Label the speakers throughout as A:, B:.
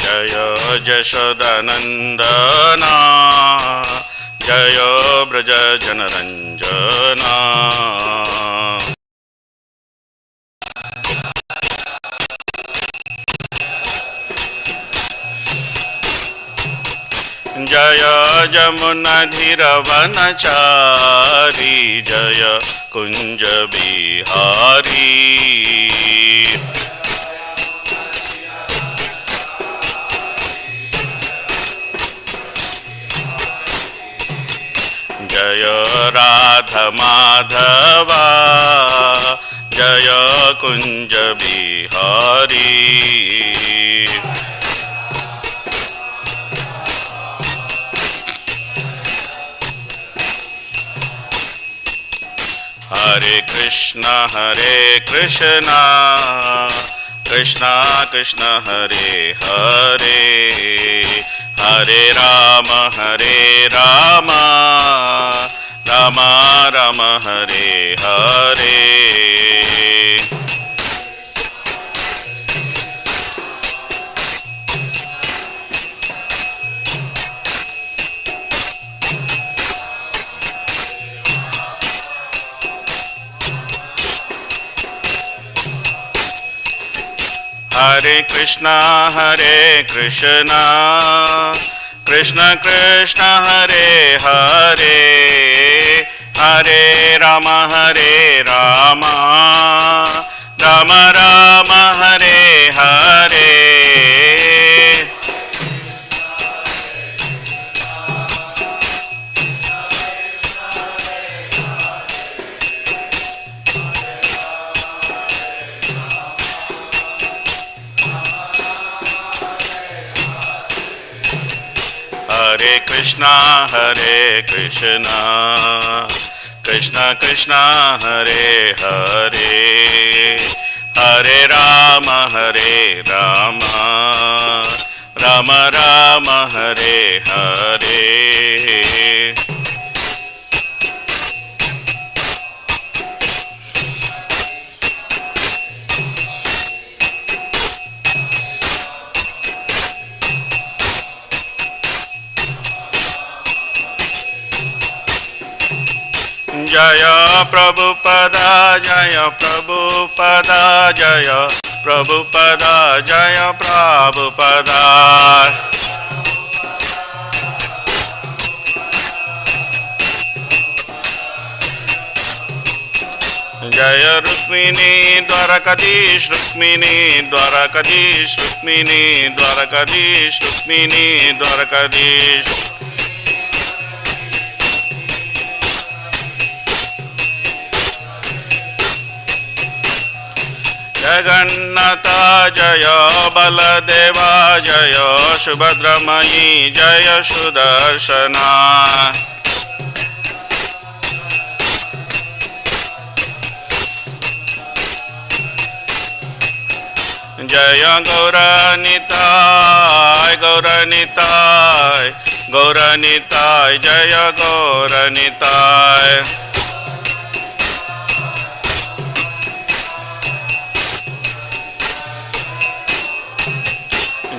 A: जय जशोदनन्दना जय व्रज जनरञ्जना जय जमुनाधिरवनचारी जय कुंज बिहारी जय राधा माधवा जय कुंज बिहारी हरे कृष्ण कृष्ण कृष्ण हरे हरे हरे राम राम राम हरे हरे हरे कृष्ण कृष्ण कृष्ण हरे हरे हरे राम राम राम हरे हरे हरे कृष्ण कृष्ण कृष्ण हरे हरे हरे राम राम राम हरे हरे जय प्रभुपदा जय प्रभुपदा जय प्रभुपदा जय प्रभुपदा जय रुक्मिणी द्वारकाधीश रुक्मिणी द्वारकाधीश रुक्मिणी द्वारकाधीश रुक्मिणी द्वारकाधीश जगन्नाथ जय बलदेवा जय सुभद्रमयी जय सुदर्शना जय गौरनिताय गौरनिताय गौरनिताय जय गौरनिताय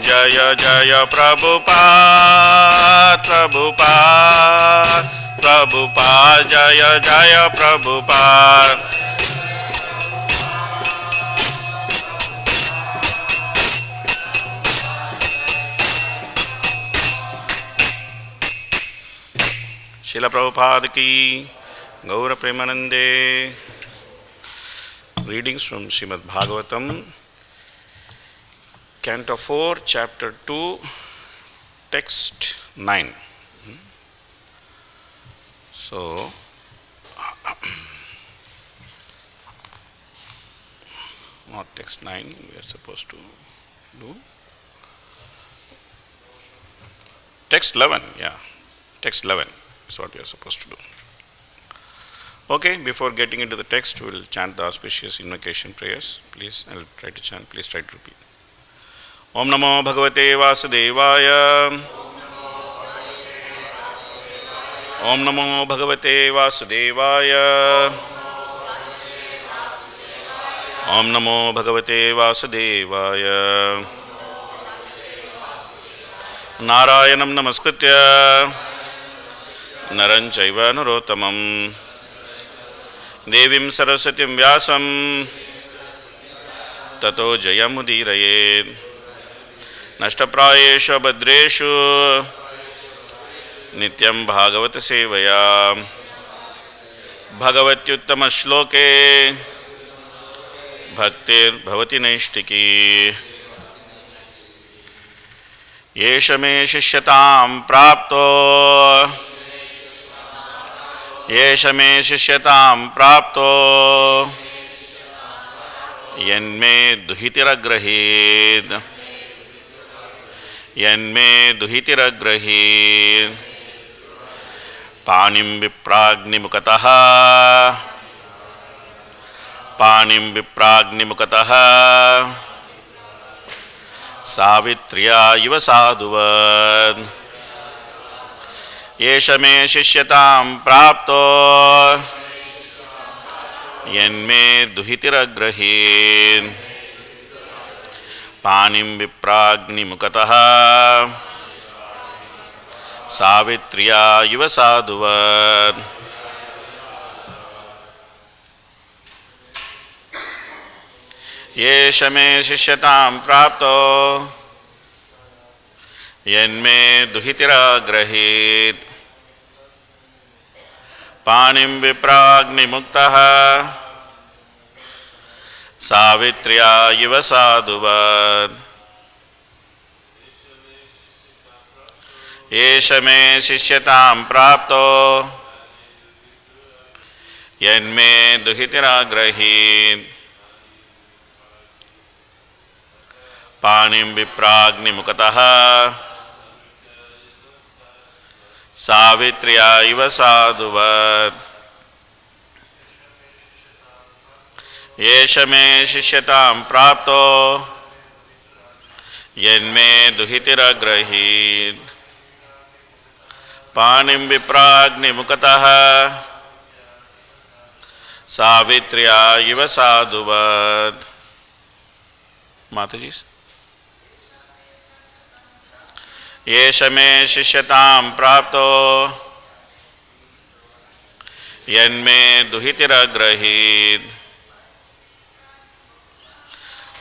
A: जय जय प्रभुपाद प्रभुपाद प्रभुपाद जय जय प्रभुपाद शिला प्रभुपाद की गौर प्रेमानंदे। Readings from Srimad Bhagavatam, Canto 4, Chapter 2, Text 9. So, not text 9, we are supposed to do text 11, yeah, text 11 is what we are supposed to do. Okay, before getting into the text, we will chant the auspicious invocation prayers. Please, I will try to chant, please try to repeat. Om Namo Bhagavate Vasudevaya. Om Namo Bhagavate Vasudevaya. Om Namo Bhagavate Vasudevaya. नारायणं नमस्कृत्य नरं चैव नरोत्तमं देवीं सरस्वतीं व्यासं ततो जयमुदीरयेत्। नष्टप्रायेषु भद्रेषु नित्यं भागवत सेवया भगवत्युत्तमश्लोके भक्तिर्भवति नैष्टिकी। एष मे शिष्यतां प्राप्तो एष मे शिष्यतां प्राप्तो यन्मे दुहितिरग्रहीत् यन्मे दुहितिरग्रहीत्। pāṇiṁ viprāgni-mukhataḥ pāṇiṁ viprāgni-mukhataḥ sāvitryā iva sādhuvat eṣaḥ me śiṣyatāṁ prāpto yenne duhitur agrahīt pāṇiṁ viprāgni-mukhataḥ sāvitryā iva sādhuvat. eṣaḥ me śiṣyatāṁ prāpto yenne duhitur agrahīt pāṇiṁ vipra-agni-mukhataḥ sāvitryā iva sādhuvat. eṣaḥ me śiṣyatāṁ prāpto yenne duhitur agrahīt pāṇiṁ vipra-agni-mukhataḥ sāvitryā iva sādhuvat. eṣaḥ me śiṣyatāṁ prāpto yenne duhitur agrahīt pāṇiṁ vipra-agni-mukhataḥ sāvitryā iva sādhuvat. Mataji. eṣaḥ me śiṣyatāṁ prāpto yenne duhitur agrahīt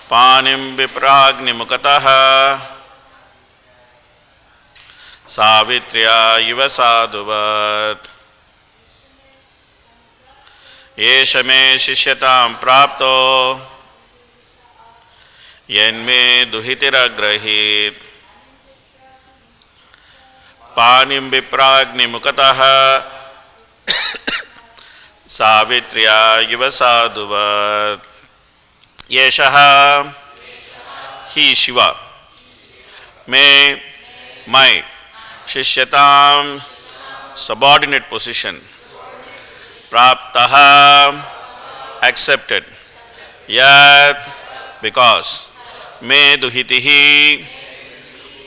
A: pāṇiṁ vipra-agni-mukhataḥ sāvitryā iva sādhuvat. eṣaḥ me śiṣyatāṁ prāpto yenne duhitur agrahīt pāṇiṁ vipra-agni-mukhataḥ sāvitryā iva sādhuvat. eṣaḥ hi Śiva may my śiṣyatāṁ subordinate position prāptaḥ accepted yat because may duhitihi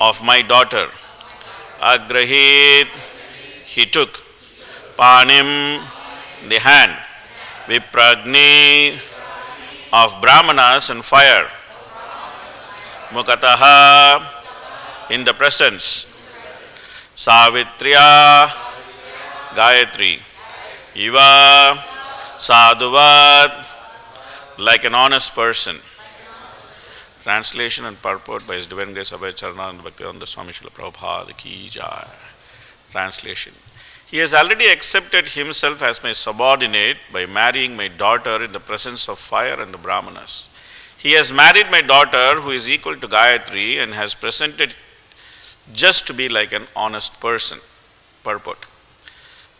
A: of my daughter agrahīt he took pāṇiṁ the hand vipra-agni of brāhmaṇas and fire mukhataḥ in the presence sāvitryā Gāyatrī iva sādhuvat like an honest person. Translation and purport by His Divine Grace Abhay Charana and Bhaktivedanta Swami Srila Prabhupada ki jai. Translation. He has already accepted himself as my subordinate by marrying my daughter in the presence of fire and the brāhmaṇas. He has married my daughter who is equal to Gāyatrī and has presented just to be like an honest person. Purport.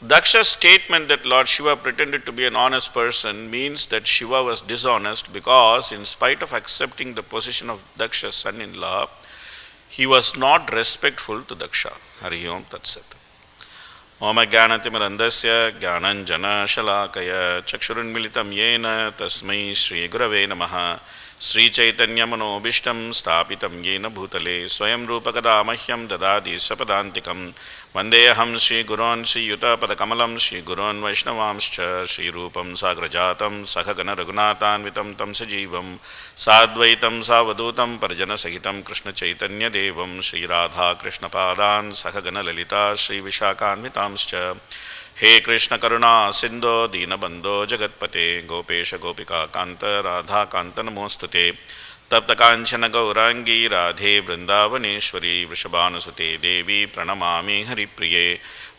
A: Dakṣa's statement that Lord Śiva pretended to be an honest person means that Śiva was dishonest because in spite of accepting the position of Dakṣa's son-in-law, he was not respectful to Dakṣa. Hari Om Tat Sat. Om Ajnanatimmirandasya Jnananjana Shalakaya Chakshurunmilitam Yena Tasmai Shri Gurave Namaha श्रीचैतन्यमनोभीष्टं स्थापितं येन भूतले स्वयं रूपकदा मह्यं ददाति सपदान्तिकं वन्देऽहं श्रीगुरोन् श्रीयुतपदकमलं श्रीगुरोन् वैष्णवांश्च श्रीरूपं साग्रजातं सहगणरघुनाथान्वितं तं सजीवं साद्वैतं सावधूतं परिजनसहितं कृष्णचैतन्यदेवं श्रीराधाकृष्णपादान् सहगणललिता श्रीविशाखान्वितांश्च हे कृष्ण करुणा सिंधो दीनबंधो जगत्पते गोपेश गोपिका कांत राधा कांत नमोस्तुते तप्त कांचन गौरांगी राधे वृंदावनेश्वरी वृषभानुसुते देवी प्रणमामि हरिप्रिये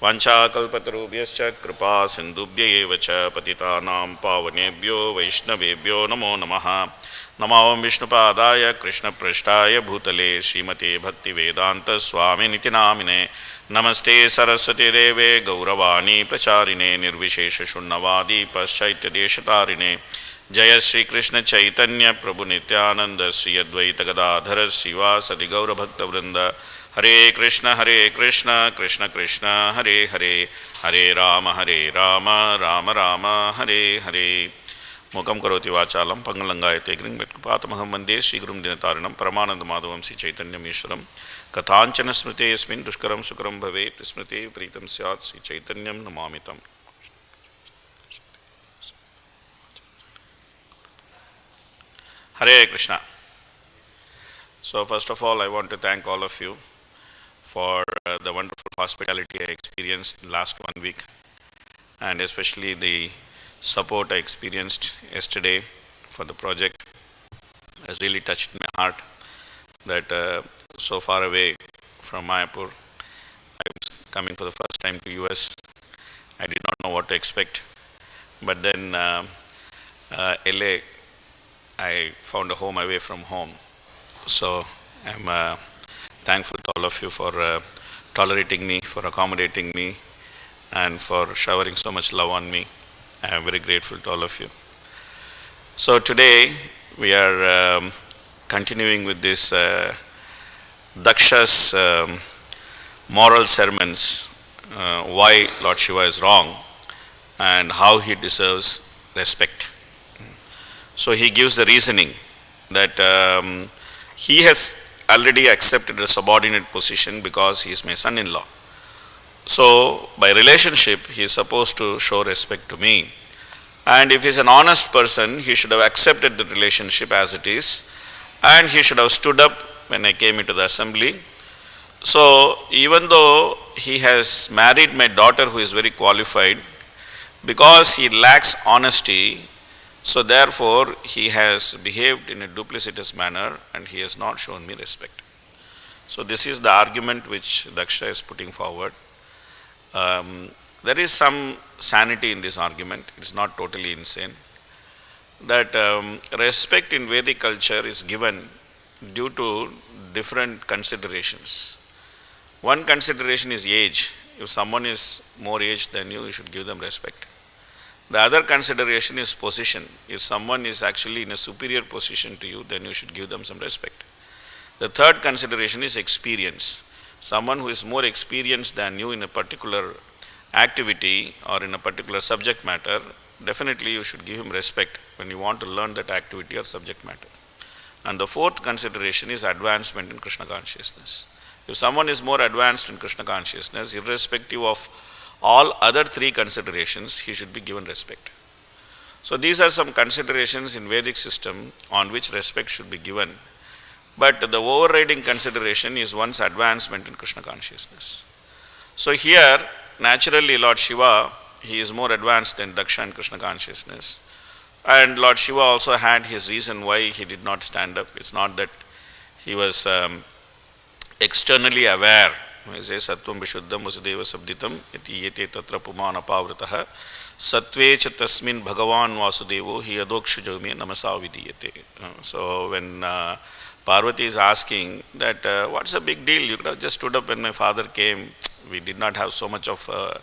A: वाञ्छाकल्पतरुभ्यश्च कृपा सिन्धुभ्य एव च पतितानां पावनेभ्यो वैष्णवेभ्यो नमो नमः नमो विष्णुपादाय कृष्णपृष्ठाय भूतले श्रीमते भक्तिवेदांत स्वामिनिति नामिने नमस्ते सरस्वती देवे गौरवाणी प्रचारिणे निर्विशेष शून्यवादी पाश्चात्यदेशतारिणे जय श्री कृष्ण चैतन्य प्रभु नित्यानंद श्री अद्वैत गदाधर श्रीवासदि गौरभक्तवृंद हरे कृष्ण कृष्ण कृष्ण हरे हरे हरे राम राम राम हरे हरे मुखं करोति वाचालं पंगुलंगायते गिरिं वन्दे श्रीगुरुं दिनतारिणं परमानन्दमाधवं श्री चैतन्यमीश्वरं कथाञ्चन स्मृते यस्मिन् दुष्करं सुकरं भवेत् स्मृते प्रीतं स्यात् श्री चैतन्यं नमामि तम्। Hare Krishna. So first of all, I want to thank all of you for the wonderful hospitality I experienced last 1 week, and especially the support I experienced yesterday for the project has really touched my heart. That so far away from Mayapur, I was coming for the first time to US. I did not know what to expect, but then LA, I found a home away from home. So I'm thankful to all of you for tolerating me, for accommodating me, and for showering so much love on me. I am very grateful to all of you. So today we are continuing with this Dakṣa's moral sermons, why Lord Śiva is wrong and how he deserves respect. So he gives the reasoning that he has already accepted a subordinate position because he is my son-in-law. So by relationship he is supposed to show respect to me, and if he is an honest person he should have accepted the relationship as it is, and he should have stood up when I came into the assembly. So even though he has married my daughter who is very qualified, because he lacks honesty, so therefore he has behaved in a duplicitous manner and he has not shown me respect. So this is the argument which Dakṣa is putting forward. There is some sanity in this argument. It is not totally insane. That respect in Vedic culture is given due to different considerations. One consideration is age. If someone is more aged than you, you should give them respect. The other consideration is position. If someone is actually in a superior position to you, then you should give them some respect. The third consideration is experience. Someone who is more experienced than you in a particular activity or in a particular subject matter, definitely you should give him respect when you want to learn that activity or subject matter. And the fourth consideration is advancement in Krishna consciousness. If someone is more advanced in Krishna consciousness, irrespective of all other three considerations, he should be given respect. So these are some considerations in Vedic system on which respect should be given. But the overriding consideration is one's advancement in Krishna consciousness. So here, naturally Lord Śiva, he is more advanced than Dakṣa in Krishna consciousness. And Lord Śiva also had his reason why he did not stand up. It's not that he was externally aware. He says, Sattvam Vishuddham Vasudeva Sabditam Yati Yete Tatra Pumana Pavrataha Sattve Cha Tasmin Bhagavan Vasudevo Hi Adokshujame Namasa Vidiyate. So when Parvati is asking that what's the big deal? You could have just stood up when my father came. We did not have so much of a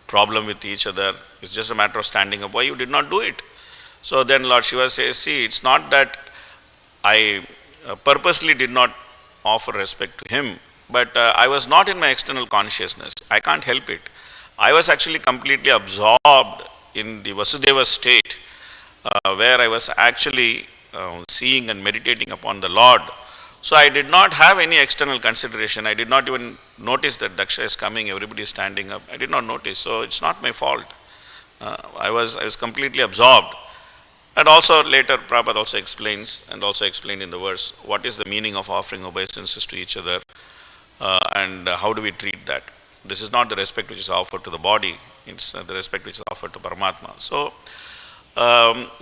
A: problem with each other. It's just a matter of standing up. Why you did not do it? So then Lord Śiva says, see, it's not that I purposely did not offer respect to him, but I was not in my external consciousness. I can't help it. I was actually completely absorbed in the Vasudeva state, where I was actually seeing and meditating upon the Lord. So I did not have any external consideration. I did not even notice that Dakṣa is coming, everybody is standing up. I did not notice, so it's not my fault. I was completely absorbed. And also later Prabhupada also explains, and also explained in the verse, what is the meaning of offering obeisances to each other, and how do we treat that. This is not the respect which is offered to the body, it's the respect which is offered to Paramatma.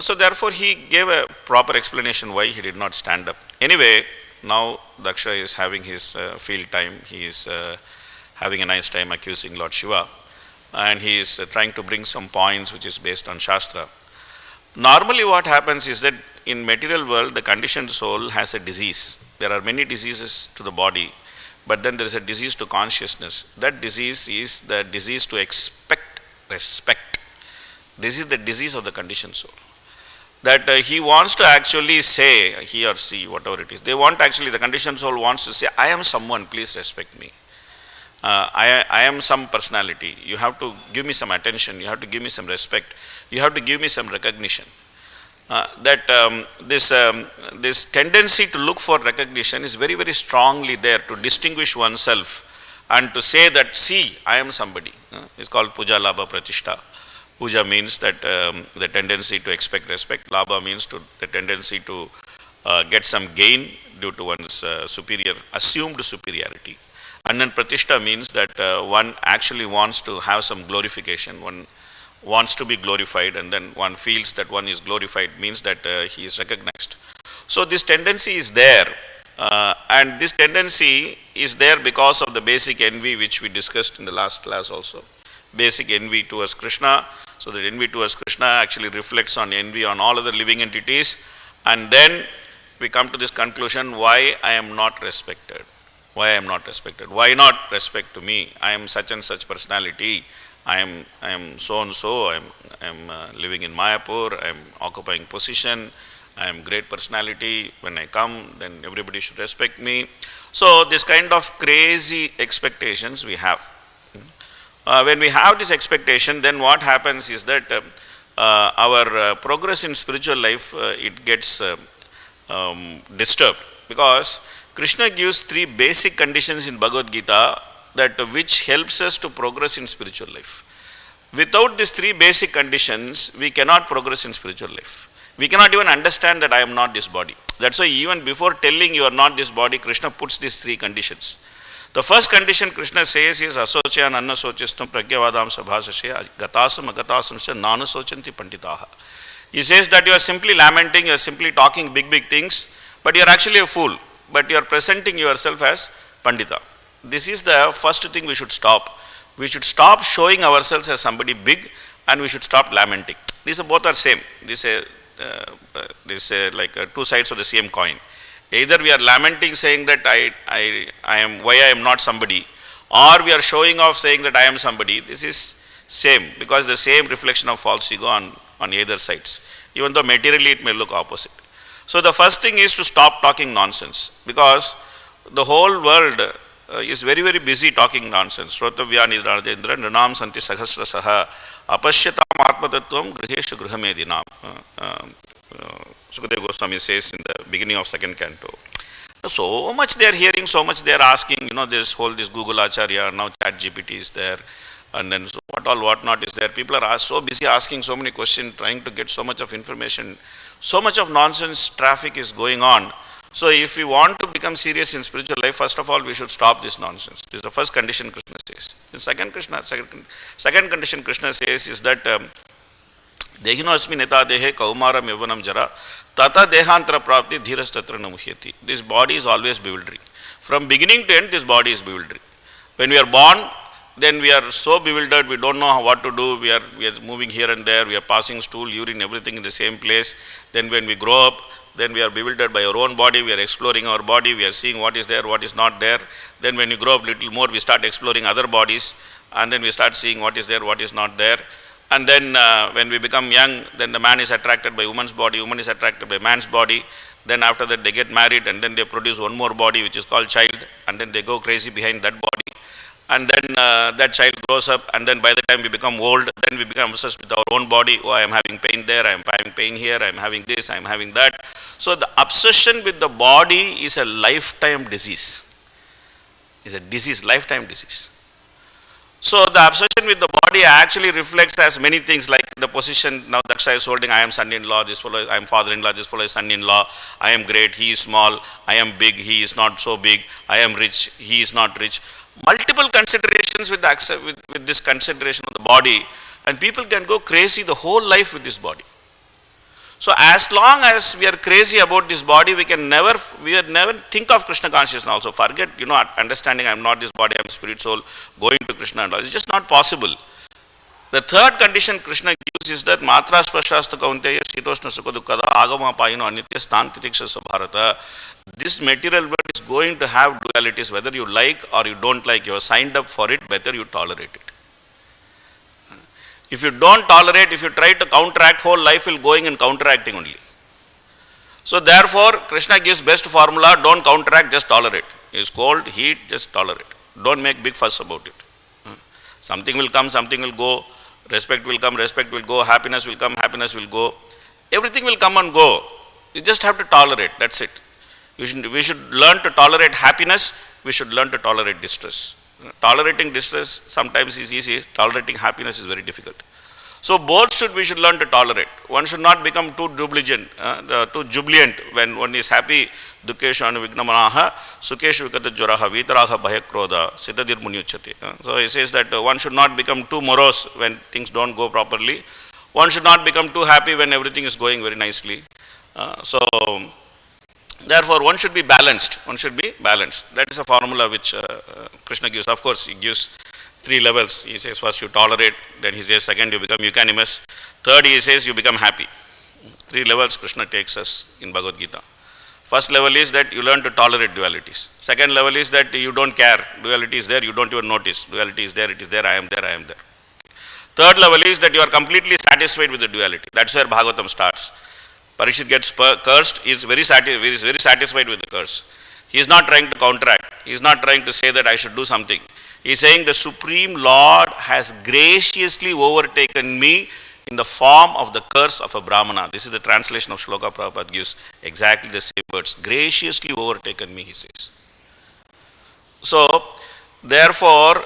A: So therefore he gave a proper explanation why he did not stand up. Anyway, now Dakṣa is having his field time. He is having a nice time accusing Lord Śiva, and he is trying to bring some points which is based on Shastra. Normally what happens is that in material world the conditioned soul has a disease. There are many diseases to the body, but then there is a disease to consciousness. That disease is the disease to expect respect. This is the disease of the conditioned soul. That he wants to actually say, he or she, whatever it is, they want actually, the conditioned soul wants to say, I am someone, please respect me. I am some personality. You have to give me some attention. You have to give me some respect. You have to give me some recognition. This tendency to look for recognition is very, very strongly there, to distinguish oneself and to say that, see, I am somebody. It's called puja, labha, pratishtha. Puja means that the tendency to expect respect. Labha means the tendency to get some gain due to one's assumed superiority. And then pratishtha means that one actually wants to have some glorification. One wants to be glorified, and then one feels that one is glorified, means that he is recognized. So this tendency is there, and this tendency is there because of the basic envy which we discussed in the last class also. Basic envy towards Krishna. So that envy towards Krishna actually reflects on envy on all other living entities, and then we come to this conclusion, why I am not respected? Why I am not respected? Why not respect to me? I am such and such personality. I am so and so. I am living in Mayapur. I am occupying position. I am great personality. When I come, then everybody should respect me. So this kind of crazy expectations we have. When we have this expectation, then what happens is that our progress in spiritual life, it gets disturbed, because Krishna gives 3 basic conditions in Bhagavad Gita that which helps us to progress in spiritual life. Without these 3 basic conditions, we cannot progress in spiritual life. We cannot even understand that I am not this body. That's why even before telling you are not this body, Krishna puts these 3 conditions. The first condition Krishna says is asocyan annasochistam pragyavadam sabhasasya gatasam agatasam sya nanasochanti panditaha. He says that you are simply lamenting, you are simply talking big things, but you are actually a fool, but you are presenting yourself as Pandita. This is the first thing we should stop. We should stop showing ourselves as somebody big, and we should stop lamenting. These both are same. These are like 2 sides of the same coin. Either we are lamenting saying that I am not somebody, or we are showing off saying that I am somebody. This is same, because the same reflection of false ego on either sides, even though materially it may look opposite. So the first thing is to stop talking nonsense, because the whole world is very, very busy talking nonsense. Shrotavya nidradendra nrinam santi sahasrasaha apashyatāṁ atmatattvam griheshu grihamedinam. Sukadeva Goswami says in the beginning of 2nd canto. So much they are hearing, so much they are asking, this Google Acharya, now Chat GPT is there, and then so what not is there. People are so busy asking so many questions, trying to get so much of information. So much of nonsense traffic is going on. So if we want to become serious in spiritual life, first of all, we should stop this nonsense. This is the first condition Krishna says. The second condition Krishna says is that Dehino asmi neta dehe kaumaram yavanam jara tata dehantara prāpti dhiras tatra na muhyati. This body is always bewildering. From beginning to end, this body is bewildering. When we are born, then we are so bewildered, we don't know what to do. We are moving here and there, we are passing stool, urine, everything in the same place. Then when we grow up, then we are bewildered by our own body, we are exploring our body, we are seeing what is there, what is not there. Then when we grow up a little more, we start exploring other bodies, and then we start seeing what is there, what is not there. And then when we become young, then the man is attracted by woman's body, woman is attracted by man's body. Then after that they get married, and then they produce one more body which is called child, and then they go crazy behind that body. and then that child grows up, and then by the time we become old, then we become obsessed with our own body. Oh, I am having pain there, I am having pain here, I am having this, I am having that. So the obsession with the body is a lifetime disease. It's a disease, lifetime disease. So the obsession with the body actually reflects as many things, like the position now Dakṣa is holding. I am son-in-law, this fellow, I am father-in-law, this fellow is son-in-law. I am great, he is small. I am big, he is not so big. I am rich, he is not rich. Multiple considerations with this consideration of the body, and people can go crazy the whole life with this body. So as long as we are crazy about this body, we never think of Krishna consciousness also. Forget, understanding I am not this body, I am spirit soul, going to Krishna and all. It's just not possible. The third condition Krishna gives is that matra spashasta kaunteya sitoshna sukha dukkada agama pāṇiṁ anitya sthāntitikṣa bharata. This material world is going to have dualities, whether you like or you don't like. You are signed up for it, better you tolerate it. If you don't tolerate, if you try to counteract, whole life will going and counteracting only. So therefore, Krishna gives best formula: don't counteract, just tolerate. It's cold, heat, just tolerate. Don't make big fuss about it. Something will come, something will go. Respect will come, respect will go. Happiness will come, happiness will go. Everything will come and go. You just have to tolerate. That's it. We should learn to tolerate happiness. We should learn to tolerate distress. Tolerating distress sometimes is easy. Tolerating happiness is very difficult. So both we should learn to tolerate. One should not become too jubilant when one is happy. Dukkeshu vignamanaha, sukeshu vikatajvaraha, vitaraha bhayakrodha, siddhadir munyuchyate. So he says that one should not become too morose when things don't go properly. One should not become too happy when everything is going very nicely. So therefore, one should be balanced. One should be balanced. That is a formula which Krishna gives. Of course, he gives 3 levels. He says first you tolerate, then he says second you become eucanimous, third he says you become happy. 3 levels Krishna takes us in Bhagavad Gita. First level is that you learn to tolerate dualities. Second level is that you don't care. Duality is there, you don't even notice. Duality is there, it is there, I am there, I am there. Third level is that you are completely satisfied with the duality. That's where Bhagavatam starts. Parikshit gets cursed, he is very satisfied with the curse. He is not trying to counteract. He is not trying to say that I should do something. He is saying the Supreme Lord has graciously overtaken me in the form of the curse of a brāhmana. This is the translation of Shloka Prabhupada gives exactly the same words. Graciously overtaken me, he says. So, therefore,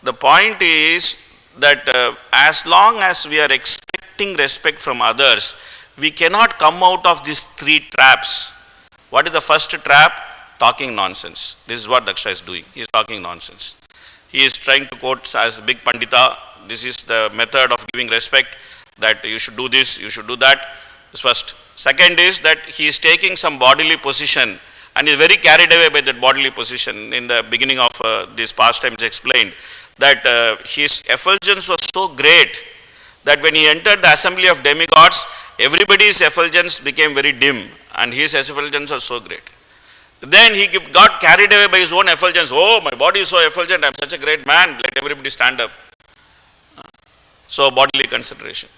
A: the point is that as long as we are expecting respect from others, we cannot come out of these 3 traps. What is the first trap? Talking nonsense. This is what Dakṣa is doing. He is talking nonsense. He is trying to quote as big Pandita. This is the method of giving respect, that you should do this, you should do that. This first. Second is that he is taking some bodily position and is very carried away by that bodily position. In the beginning of this pastime, explained that his effulgence was so great that when he entered the assembly of demigods, everybody's effulgence became very dim and his effulgence was so great. Then he got carried away by his own effulgence. Oh, my body is so effulgent, I am such a great man, let everybody stand up. So bodily consideration.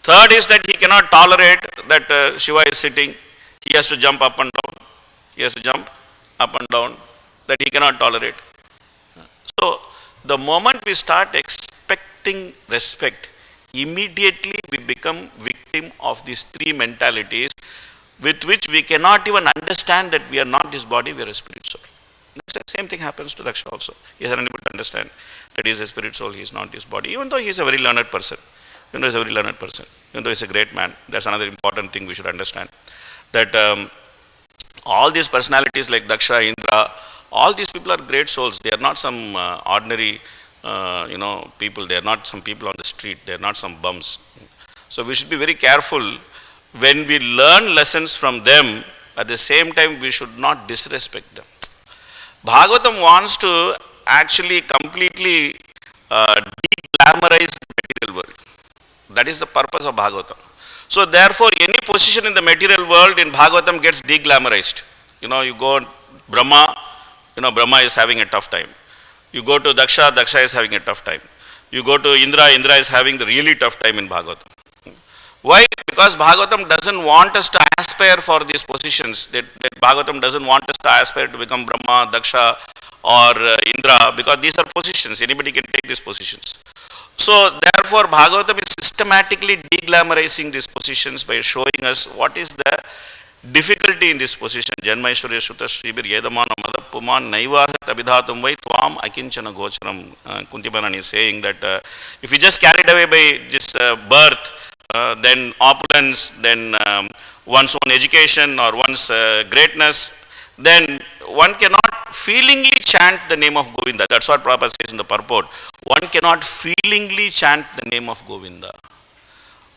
A: Third is that he cannot tolerate that Shiva is sitting. He has to jump up and down. He has to jump up and down. That he cannot tolerate. So the moment we start expecting respect, immediately we become victim of these 3 mentalities with which we cannot even understand that we are not this body, we are a spirit soul. The same thing happens to Dakṣa also. He is unable to understand that he is a spirit soul, he is not this body, even though he is a very learned person. Even though he is a very learned person. Even though he is a great man. That's another important thing we should understand. That all these personalities like Dakṣa, Indra, all these people are great souls. They are not some ordinary people. They are not some people on the street. They are not some bums. So we should be very careful when we learn lessons from them. At the same time, we should not disrespect them. Bhagavatam wants to actually completely de-glamorize the material world. That is the purpose of Bhagavatam. So therefore, any position in the material world in Bhagavatam gets de-glamorized. You go Brahma, Brahma is having a tough time. You go to Dakṣa, Dakṣa is having a tough time. You go to Indra, Indra is having the really tough time in Bhagavatam. Why? Because Bhagavatam doesn't want us to aspire for these positions. That Bhagavatam doesn't want us to aspire to become Brahma, Dakṣa, or Indra, because these are positions, anybody can take these positions. So therefore Bhagavatam is systematically deglamorizing these positions by showing us what is the difficulty in this position. Janma Aishwarya Shuta Shribir Yedamana Madapuman Naivarhat Abhidhatum Vai Tvam Akinchana Gocharam. Kuntibanan is saying that if you just carried away by this birth, then opulence, then one's own education or one's greatness, then one cannot feelingly chant the name of Govinda. That's what Prabhupada says in the purport. One cannot feelingly chant the name of Govinda.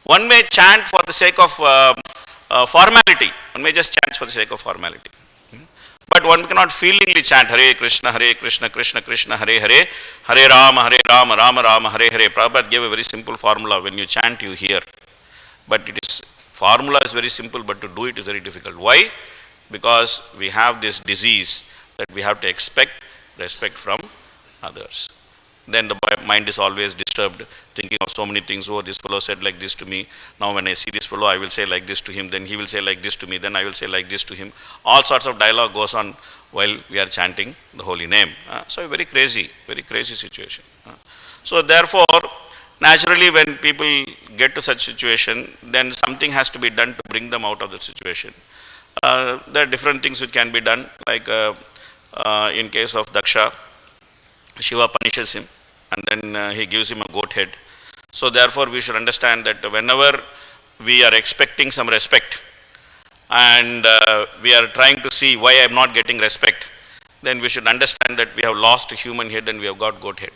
A: One may chant for the sake of formality. One may just chant for the sake of formality. But one cannot feelingly chant Hare Krishna, Krishna Krishna, Hare Hare, Hare Rama, Rama Rama, Hare Hare. Prabhupada gave a very simple formula. When you chant, you hear. But formula is very simple, but to do it is very difficult. Why? Because we have this disease that we have to expect respect from others. Then the mind is always disturbed, thinking of so many things. Oh, this fellow said like this to me. Now when I see this fellow, I will say like this to him. Then he will say like this to me. Then I will say like this to him. All sorts of dialogue goes on while we are chanting the holy name. So very crazy situation. So therefore, naturally when people get to such situation, then something has to be done to bring them out of the situation. There are different things which can be done, like in case of Dakṣa, Shiva punishes him and then he gives him a goat head. So therefore we should understand that whenever we are expecting some respect and we are trying to see why I am not getting respect, then we should understand that we have lost a human head and we have got goat head.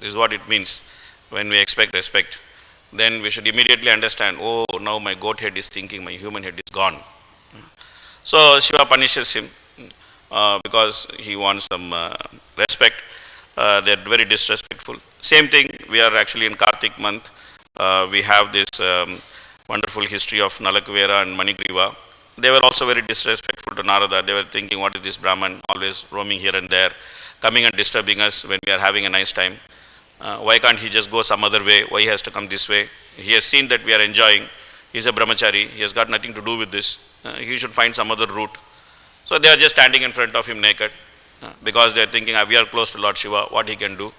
A: This is what it means when we expect respect. Then we should immediately understand, oh, now my goat head is thinking, my human head is gone. So Shiva punishes him because he wants some respect. They are very disrespectful. Same thing, we are actually in Kartik month. We have this wonderful history of Nalakuvera and Manigriva. They were also very disrespectful to Narada. They were thinking, what is this Brahman always roaming here and there, coming and disturbing us when we are having a nice time. Why can't he just go some other way? Why he has to come this way? He has seen that we are enjoying. He is a brahmachari. He has got nothing to do with this. He should find some other route. So they are just standing in front of him naked because they are thinking, we are close to Lord Shiva, what he can do,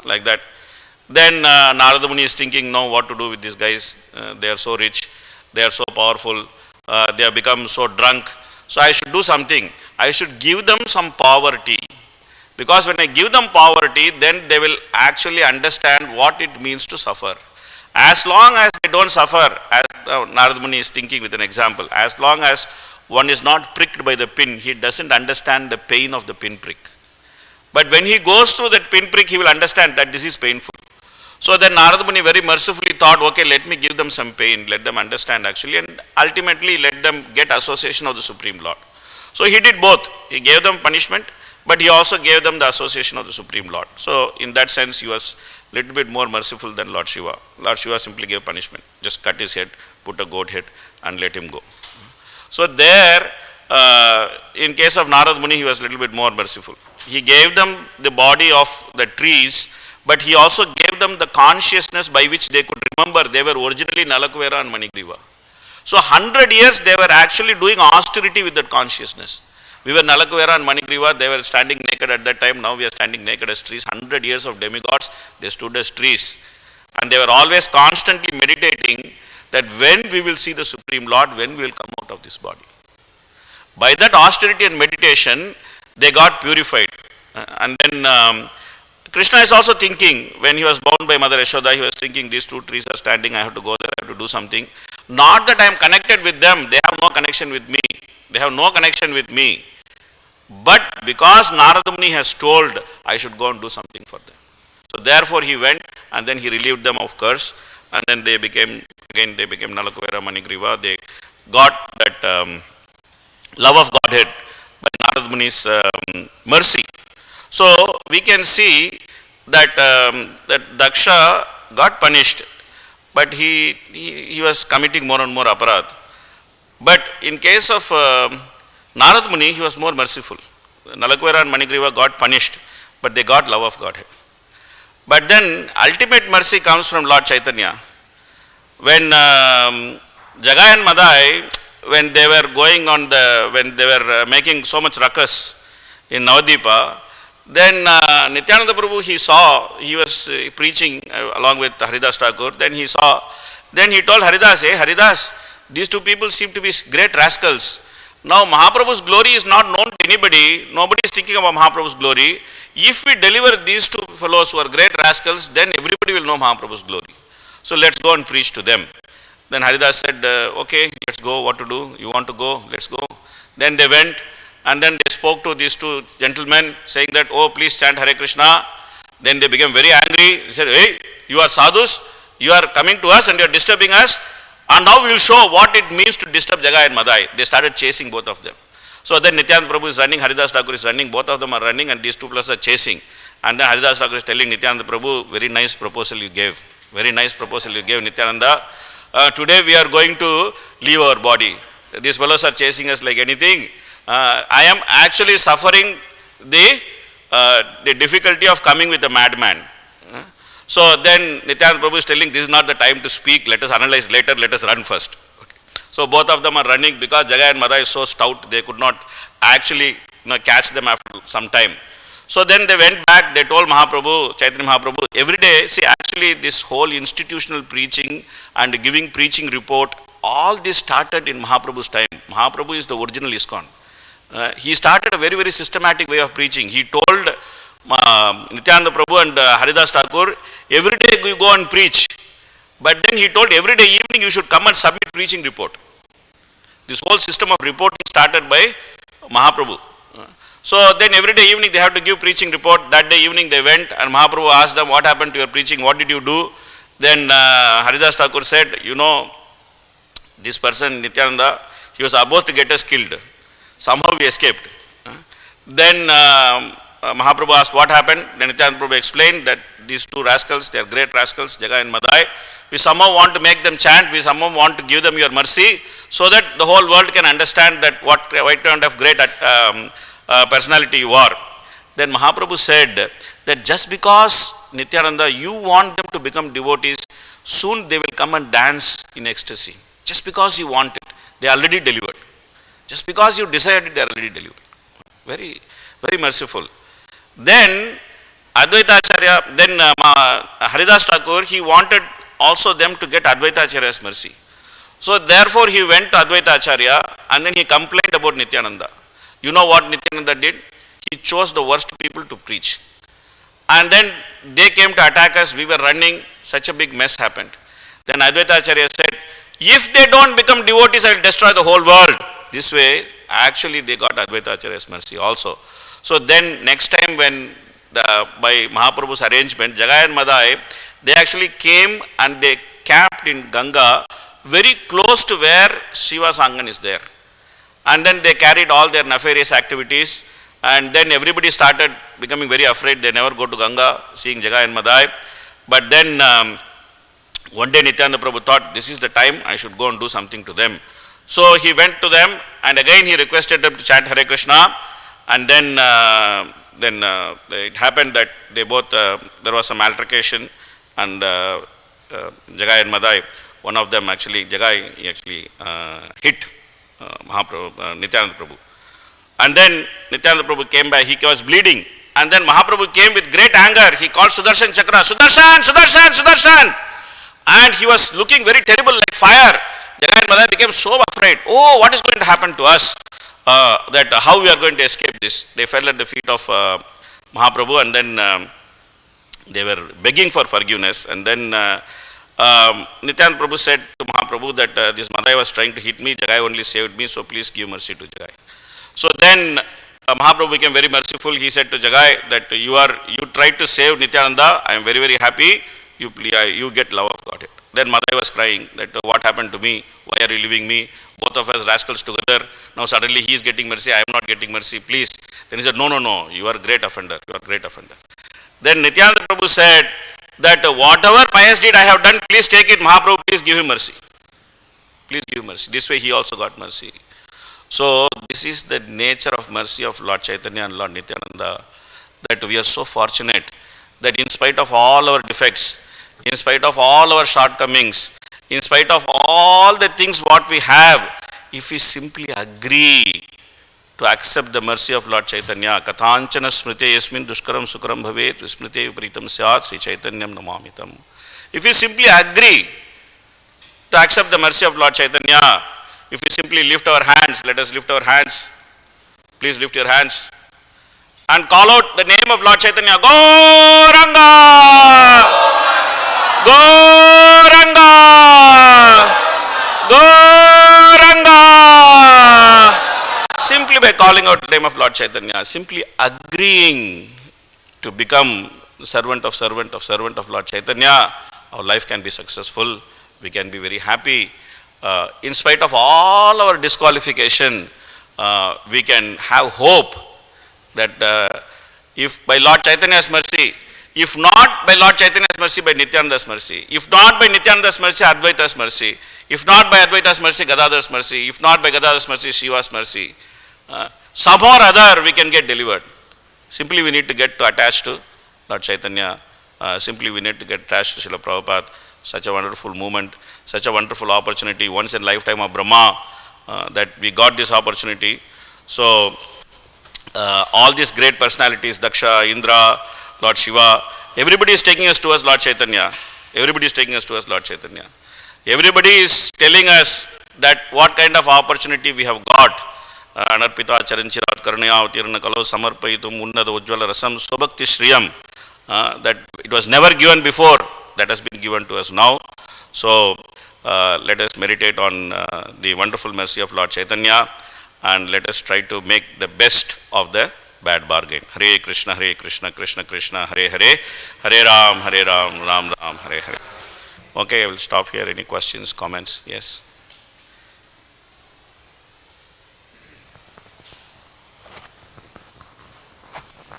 A: like that. Then Narada Muni is thinking, no, what to do with these guys? They are so rich, they are so powerful, they have become so drunk. So I should do something. I should give them some poverty. Because when I give them poverty, then they will actually understand what it means to suffer. As long as they don't suffer, as Narada Muni is thinking with an example, as long as one is not pricked by the pin, he doesn't understand the pain of the pin prick. But when he goes through that pin prick, he will understand that this is painful. So then Narada Muni very mercifully thought, okay, let me give them some pain, let them understand actually, and ultimately let them get association of the Supreme Lord. So he did both. He gave them punishment, but he also gave them the association of the Supreme Lord. So in that sense, he was a little bit more merciful than Lord Shiva. Lord Shiva simply gave punishment. Just cut his head, put a goat head and let him go. So there, in case of Narada Muni, he was a little bit more merciful. He gave them the body of the trees, but he also gave them the consciousness by which they could remember they were originally Nalakuvera and Manigriva. So 100 years they were actually doing austerity with that consciousness. We were Nalakuvera and Manigriva, they were standing naked at that time, now we are standing naked as trees. 100 years of demigods, they stood as trees. And they were always constantly meditating that when we will see the Supreme Lord, when we will come out of this body. By that austerity and meditation, they got purified. And then Krishna is also thinking, when he was bound by Mother Yashoda, he was thinking, these two trees are standing, I have to go there, I have to do something. Not that I am connected with them, they have no connection with me. They have no connection with me. But because Narada Muni has told, I should go and do something for them. So therefore he went and then he relieved them of curse. And then they became Nalakuvera, Manigriva. They got that love of Godhead by Narada Muni's mercy. So we can see that that Dakṣa got punished, but he was committing more and more aparadh. But in case of Narada Muni, he was more merciful. Nalakuvera and Manigriva got punished, but they got love of Godhead. But then ultimate mercy comes from Lord Chaitanya. When Jagai and Madai, when they were going on when they were making so much ruckus in Navadipa. Then Nityananda Prabhu, he saw, he was preaching along with Haridas Thakur. Then he saw, then he told Haridas, hey Haridas, these two people seem to be great rascals. Now Mahaprabhu's glory is not known to anybody. Nobody is thinking about Mahaprabhu's glory. If we deliver these two fellows who are great rascals, then everybody will know Mahaprabhu's glory. So let's go and preach to them. Then Haridas said, okay, let's go. What to do? You want to go? Let's go. Then they went. And then they spoke to these two gentlemen saying that, oh, please chant Hare Krishna. Then they became very angry. They said, hey, you are sadhus, you are coming to us and you are disturbing us. And now we will show what it means to disturb Jagai and Madai. They started chasing both of them. So then Nityananda Prabhu is running, Haridas Thakur is running, both of them are running and these two plus are chasing. And then Haridas Thakur is telling Nityananda Prabhu, very nice proposal you gave. Very nice proposal you gave, Nityananda. Today we are going to leave our body. These fellows are chasing us like anything. I am actually suffering the difficulty of coming with a madman. So then Nityananda Prabhu is telling, this is not the time to speak, let us analyze later, let us run first. Okay. So both of them are running because Jagai and Madai is so stout, they could not actually catch them after some time. So then they went back, they told Mahaprabhu, Chaitanya Mahaprabhu, every day, see actually this whole institutional preaching and giving preaching report, all this started in Mahaprabhu's time. Mahaprabhu is the original ISKCON. He started a very, very systematic way of preaching. He told Nityananda Prabhu and Haridas Thakur, every day you go and preach. But then he told every day evening you should come and submit preaching report. This whole system of reporting started by Mahaprabhu. So then every day evening they have to give preaching report. That day evening they went and Mahaprabhu asked them, what happened to your preaching? What did you do? Then Haridas Thakur said, you know, this person Nityananda, he was supposed to get us killed. Somehow we escaped. Then Mahaprabhu asked what happened. Then Nityananda Prabhu explained that these two rascals, they are great rascals, Jagai and Madai. We somehow want to make them chant, we somehow want to give them your mercy so that the whole world can understand that what kind of great personality you are. Then Mahaprabhu said that just because Nityananda, you want them to become devotees, soon they will come and dance in ecstasy. Just because you want it, they are already delivered. Just because you desired it, they are already delivered. Very, very merciful. Then Advaita Acharya, then Haridas Thakur, he wanted also them to get Advaita Acharya's mercy. So therefore he went to Advaita Acharya and then he complained about Nityananda. You know what Nityananda did? He chose the worst people to preach. And then they came to attack us, we were running, such a big mess happened. Then Advaita Acharya said, if they don't become devotees, I will destroy the whole world. This way, actually they got Advaita Acharya's mercy also. So then next time when by Mahaprabhu's arrangement, Jagai and Madai, they actually came and they camped in Ganga very close to where Shiva's Angan is there. And then they carried all their nefarious activities and then everybody started becoming very afraid. They never go to Ganga seeing Jagai and Madai. But then one day Nityananda Prabhu thought, this is the time I should go and do something to them. So he went to them and again he requested them to chant Hare Krishna. And then it happened that they both, there was some altercation and Jagai and Madai, one of them actually, Jagai, he actually hit Nityananda Prabhu. And then Nityananda Prabhu came back, he was bleeding. And then Mahaprabhu came with great anger. He called Sudarshan Chakra, Sudarshan, Sudarshan, Sudarshan. And he was looking very terrible like fire. Jagai and Madai became so afraid. Oh, what is going to happen to us? That how we are going to escape this. They fell at the feet of Mahaprabhu and then they were begging for forgiveness. And then Nityananda Prabhu said to Mahaprabhu that this Madai was trying to hit me, Jagai only saved me, so please give mercy to Jagai. So then Mahaprabhu became very merciful. He said to Jagai that you tried to save Nityananda, I am very, very happy, you get love of God. Then Madai was crying that what happened to me, why are you leaving me, both of us rascals together, now suddenly he is getting mercy, I am not getting mercy, please. Then he said, no, you are a great offender, you are a great offender. Then Nityananda Prabhu said that whatever pious deed I have done, please take it, Mahaprabhu, please give him mercy. Please give him mercy. This way he also got mercy. So this is the nature of mercy of Lord Chaitanya and Lord Nityananda, that we are so fortunate that in spite of all our defects, in spite of all our shortcomings, in spite of all the things what we have, if we simply agree to accept the mercy of Lord Chaitanya. Kathanchana smrite yasmin dushkaram sukaram bhavet vismrite vipritam syat Sri Chaitanyam namamitam. If you simply agree to accept the mercy of Lord Chaitanya, if we simply lift our hands, let us lift our hands. Please lift your hands and call out the name of Lord Chaitanya. Gauranga! Gauranga! Gauranga! Simply by calling out the name of Lord Chaitanya, simply agreeing to become servant of Lord Chaitanya, our life can be successful. We can be very happy. In spite of all our disqualification, we can have hope that if by Lord Chaitanya's mercy, if not by Lord Chaitanya's mercy, by Nityananda's mercy, if not by Nityananda's mercy, Advaita's mercy, if not by Advaita's mercy, Gadadhar's mercy, if not by Gadadhar's mercy, Shiva's mercy, somehow or other we can get delivered. Simply we need to get attached to Lord Chaitanya. Simply we need to get attached to Srila Prabhupada. Such a wonderful movement, such a wonderful opportunity, once in lifetime of Brahma, that we got this opportunity. So, all these great personalities, Dakṣa, Indra, Lord Śiva, everybody is taking us towards Lord Chaitanya. Everybody is taking us towards Lord Chaitanya. Everybody is telling us that what kind of opportunity we have got. Anarpita charanchirat karnaya utirna kalau samarpayitum unnada ujjvala rasam sobhakti shriyam. That it was never given before, that has been given to us now. So, let us meditate on the wonderful mercy of Lord Chaitanya, and let us try to make the best of the bad bargain. Hare Krishna, Krishna Krishna, Hare Hare, Hare Ram, Ram Ram, Hare Hare. Okay, I will stop here. Any questions, comments? Yes.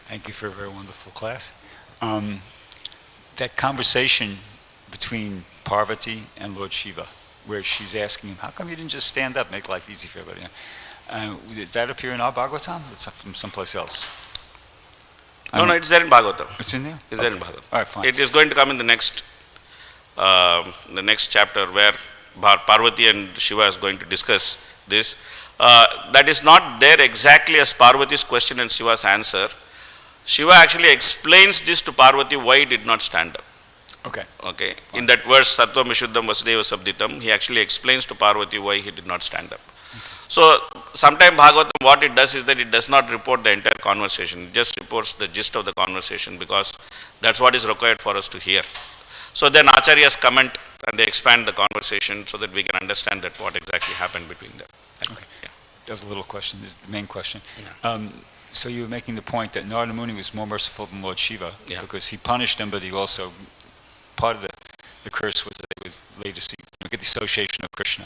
B: Thank you for a very wonderful class. That conversation between Parvati and Lord Śiva, where she's asking him, how come you didn't just stand up, make life easy for everybody? Does that appear in our Bhagavatam? It's from someplace else.
A: No, it's there in Bhagavatam.
B: It's in there?
A: It's there in Bhagavatam.
B: All right, fine.
A: It is going to come in the next chapter, where Parvati and Shiva is going to discuss this. That is not there exactly as Parvati's question and Shiva's answer. Shiva actually explains this to Parvati why he did not stand up.
B: Okay.
A: Okay. In that verse, Sattvam Vishuddham Vasudeva Sabditam, he actually explains to Parvati why he did not stand up. Okay. So, sometimes Bhagavatam, what it does is that it does not report the entire conversation. It just reports the gist of the conversation, because that's what is required for us to hear. So then Acharyas comment and they expand the conversation so that we can understand that what exactly happened between them.
B: Okay.
A: Yeah.
B: That was a little question. This is the main question.
A: Yeah.
B: So you were making the point that Narada Muni was more merciful than Lord Śiva,
A: Yeah.
B: because he punished them, but he also, part of the curse was that they was later see, get the association of Krishna.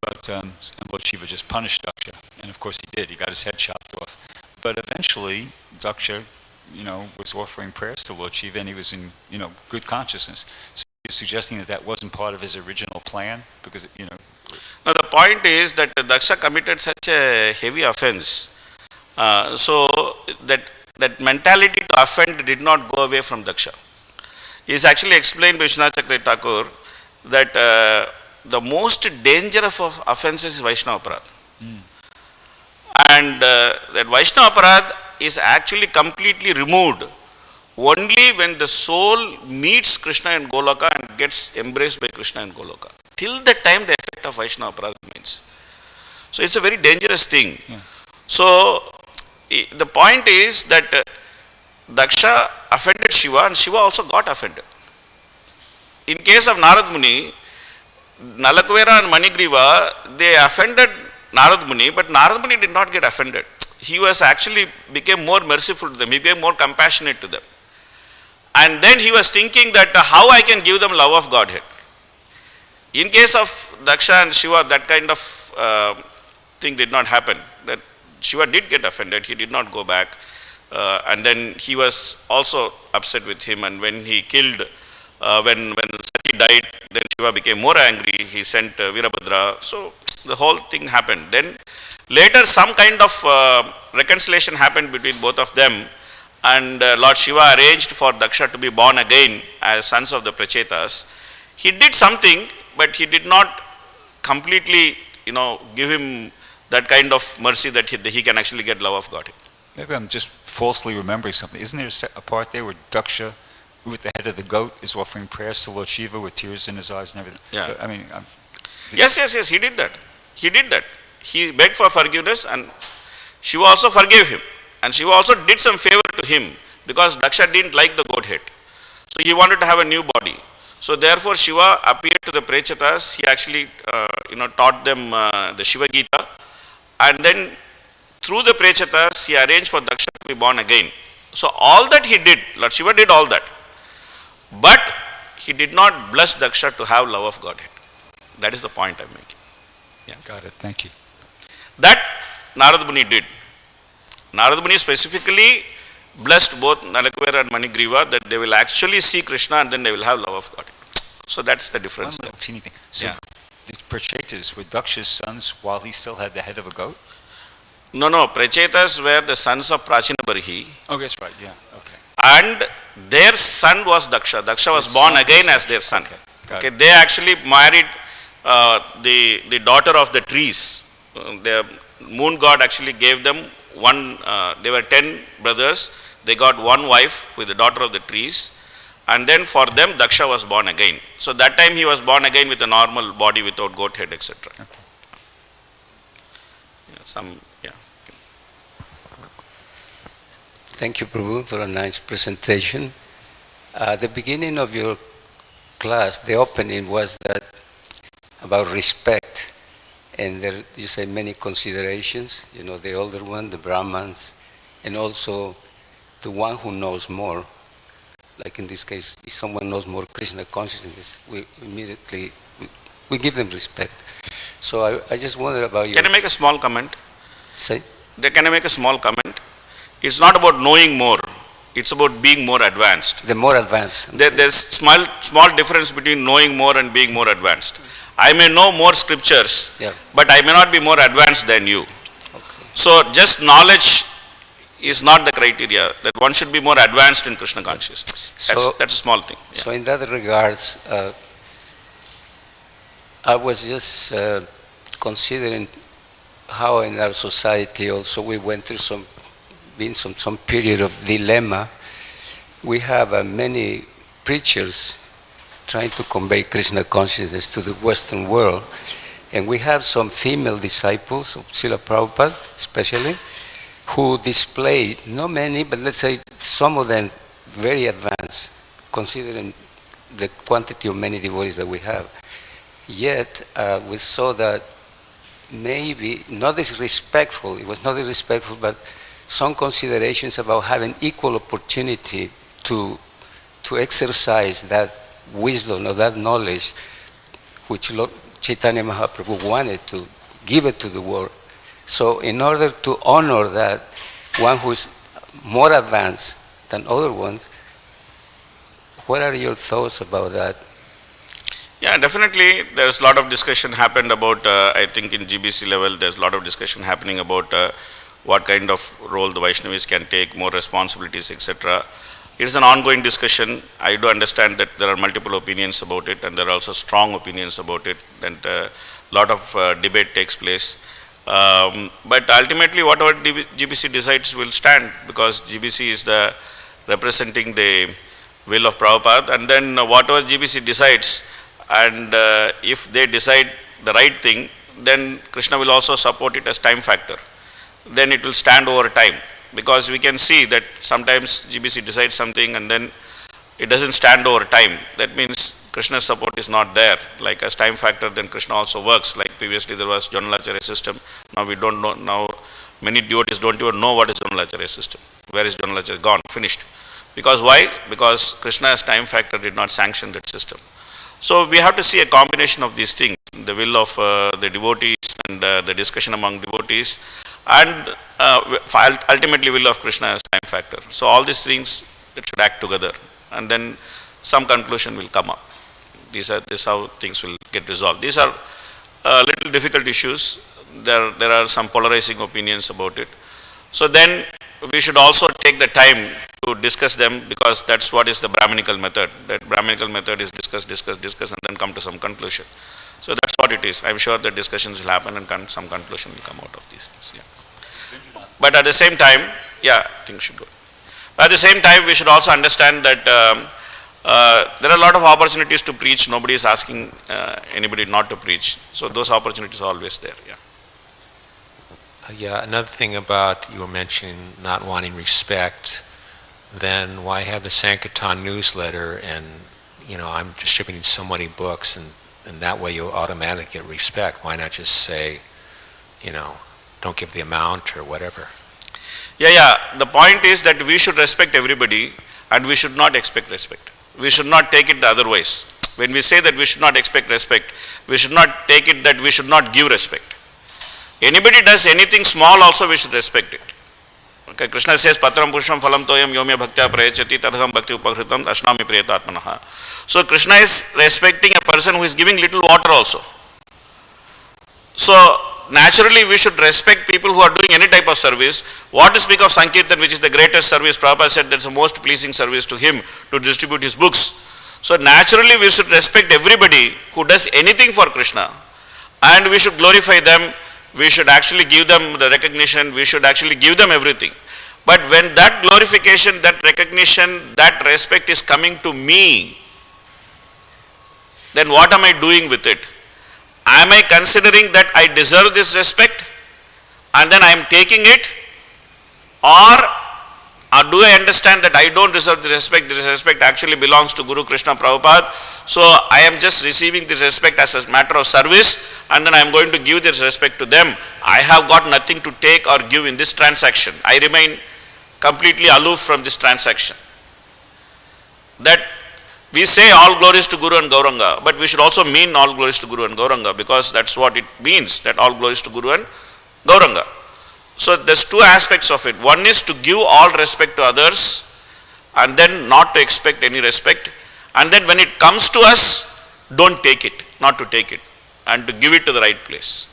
B: But and Lord Śiva just punished Dakṣa, and of course he did. He got his head chopped off. But eventually, Dakṣa, was offering prayers to Lord Śiva, and he was in, good consciousness. So you're suggesting that wasn't part of his original plan, because
A: Now the point is that Dakṣa committed such a heavy offense. So that mentality to offend did not go away from Dakṣa. It is actually explained by Vishwanath Chakravarti Thakur that the most dangerous of offenses is Vaishnava Aparadha. And that Vaishnava Aparadha is actually completely removed only when the soul meets Krishna in Goloka and gets embraced by Krishna in Goloka. Till that time, the effect of Vaishnava Aparadha remains. So it's a very dangerous thing.
B: Yeah.
A: So the point is that Dakṣa offended Śiva, and Śiva also got offended. In case of Narad Muni, Nalakvera and Manigriva, they offended Narad Muni, but Narad Muni did not get offended. He was actually became more merciful to them, he became more compassionate to them. And then he was thinking that how I can give them love of Godhead. In case of Dakṣa and Śiva, that kind of thing did not happen. That Śiva did get offended, he did not go back. And then he was also upset with him, and when he killed, when Sati died, then Śiva became more angry, he sent Virabhadra. So the whole thing happened. Then later some kind of reconciliation happened between both of them, and Lord Śiva arranged for Dakṣa to be born again as sons of the Prachetas. He did something, but he did not completely, give him that kind of mercy that he can actually get love of God.
B: Maybe I'm just falsely remembering something. Isn't there a part there where Dakṣa, with the head of the goat, is offering prayers to Lord Śiva with tears in his eyes and everything?
A: Yeah.
B: So, I mean,
A: Yes, he did that. He did that. He begged for forgiveness and Shiva also forgave him. And Shiva also did some favor to him because Dakṣa didn't like the goat head. So he wanted to have a new body. So therefore Shiva appeared to the Prechatas. He actually taught them the Shiva Gita. And then through the Prechatas, he arranged for Dakṣa to be born again. So all that he did, Lord Shiva did all that. But he did not bless Dakṣa to have love of Godhead. That is the point I'm making.
B: Yeah. Got it. Thank you.
A: That Narad Muni did. Narad Muni specifically blessed both Nalakuvera and Manigriva that they will actually see Krishna and then they will have love of God. So that's the difference.
B: One little teeny thing. So these Prachetas were Daksha's sons while he still had the head of a goat?
A: No, Prachetas were the sons of Prachina Barhi.
B: Oh, that's right. Yeah. Okay.
A: And their son was Dakṣa. Dakṣa was born again as their son. Okay. They actually married the daughter of the trees. The moon god actually gave them one, they were 10 brothers. They got one wife with the daughter of the trees. And then for them, Dakṣa was born again. So that time he was born again with a normal body without goat head, etc.
B: Okay.
C: Thank you, Prabhu, for a nice presentation. At the beginning of your class, the opening was that about respect. And there, you say many considerations, the older one, the brāhmaṇas, and also the one who knows more. Like in this case, if someone knows more Krishna consciousness, we immediately, we give them respect. So I just wonder about you.
A: Can I make a small comment?
C: Say?
A: Can I make a small comment? It's not about knowing more. It's about being more advanced.
C: The more advanced.
A: There's small difference between knowing more and being more advanced. I may know more scriptures, but I may not be more advanced than you.
C: Okay.
A: So just knowledge is not the criteria, that one should be more advanced in Krishna consciousness. That's a small thing.
C: So in that regards, I was just considering how in our society also we went through some period of dilemma. We have many preachers trying to convey Krishna consciousness to the Western world, and we have some female disciples of Srila Prabhupada especially, who display, not many, but let's say some of them very advanced, considering the quantity of many devotees that we have. Yet we saw that maybe not disrespectful, it was not disrespectful, but some considerations about having equal opportunity to exercise that wisdom or that knowledge which Lord Chaitanya Mahaprabhu wanted to give it to the world. So in order to honor that, one who is more advanced than other ones, what are your thoughts about that?
A: Yeah, definitely there's a lot of discussion happened about, I think in GBC level, there's a lot of discussion happening about what kind of role the Vaishnavis can take, more responsibilities, etc. It is an ongoing discussion. I do understand that there are multiple opinions about it and there are also strong opinions about it, and a lot of debate takes place. But ultimately whatever GBC decides will stand, because GBC is the representing the will of Prabhupada, and then whatever GBC decides, and if they decide the right thing, then Krishna will also support it as time factor. Then it will stand over time, because we can see that sometimes GBC decides something and then it doesn't stand over time. That means Krishna's support is not there. Like as time factor, then Krishna also works. Like previously there was Jonalacharya system. Now we don't know. Now many devotees don't even know what is Jonalacharya system. Where is Jonalacharya? Gone, finished. Because why? Because Krishna as time factor did not sanction that system. So we have to see a combination of these things, the will of the devotees and the discussion among devotees, and ultimately will of Krishna as time factor. So all these things, it should act together, and then some conclusion will come up. This is how things will get resolved. These are little difficult issues. There are some polarizing opinions about it. So then we should also take the time to discuss them, because that's what is the Brahminical method. That Brahminical method is discuss, and then come to some conclusion. So that's what it is. I'm sure that discussions will happen and some conclusion will come out of these things. Yeah. But at the same time, things should go. At the same time, we should also understand that there are a lot of opportunities to preach. Nobody is asking anybody not to preach. So those opportunities are always there.
D: Yeah, another thing about you were mentioning not wanting respect, then why have the Sankirtan newsletter and, I'm distributing so many books and that way you automatically get respect. Why not just say, don't give the amount or whatever?
A: The point is that we should respect everybody and we should not expect respect. We should not take it the other ways. When we say that we should not expect respect, we should not take it that we should not give respect. Anybody does anything small also, we should respect it. Okay, Krishna says, Patram pusham phalam toyam yomya bhaktya prayachati tadham bhakti upakritam ashnami priyatatmanaha. So Krishna is respecting a person who is giving little water also. So naturally we should respect people who are doing any type of service. What to speak of Sankirtan, which is the greatest service? Prabhupada said that's the most pleasing service to him, to distribute his books. So naturally we should respect everybody who does anything for Krishna, and we should glorify them. We should actually give them the recognition. We should actually give them everything. But when that glorification, that recognition, that respect is coming to me, then what am I doing with it? Am I considering that I deserve this respect and then I am taking it? Or do I understand that I don't deserve the respect? This respect actually belongs to Guru Krishna Prabhupada. So I am just receiving this respect as a matter of service, and then I am going to give this respect to them. I have got nothing to take or give in this transaction. I remain completely aloof from this transaction. That we say all glories to Guru and Gauranga, but we should also mean all glories to Guru and Gauranga, because that's what it means, that all glories to Guru and Gauranga. So there's two aspects of it. One is to give all respect to others and then not to expect any respect. And then when it comes to us, don't take it, not to take it, and to give it to the right place.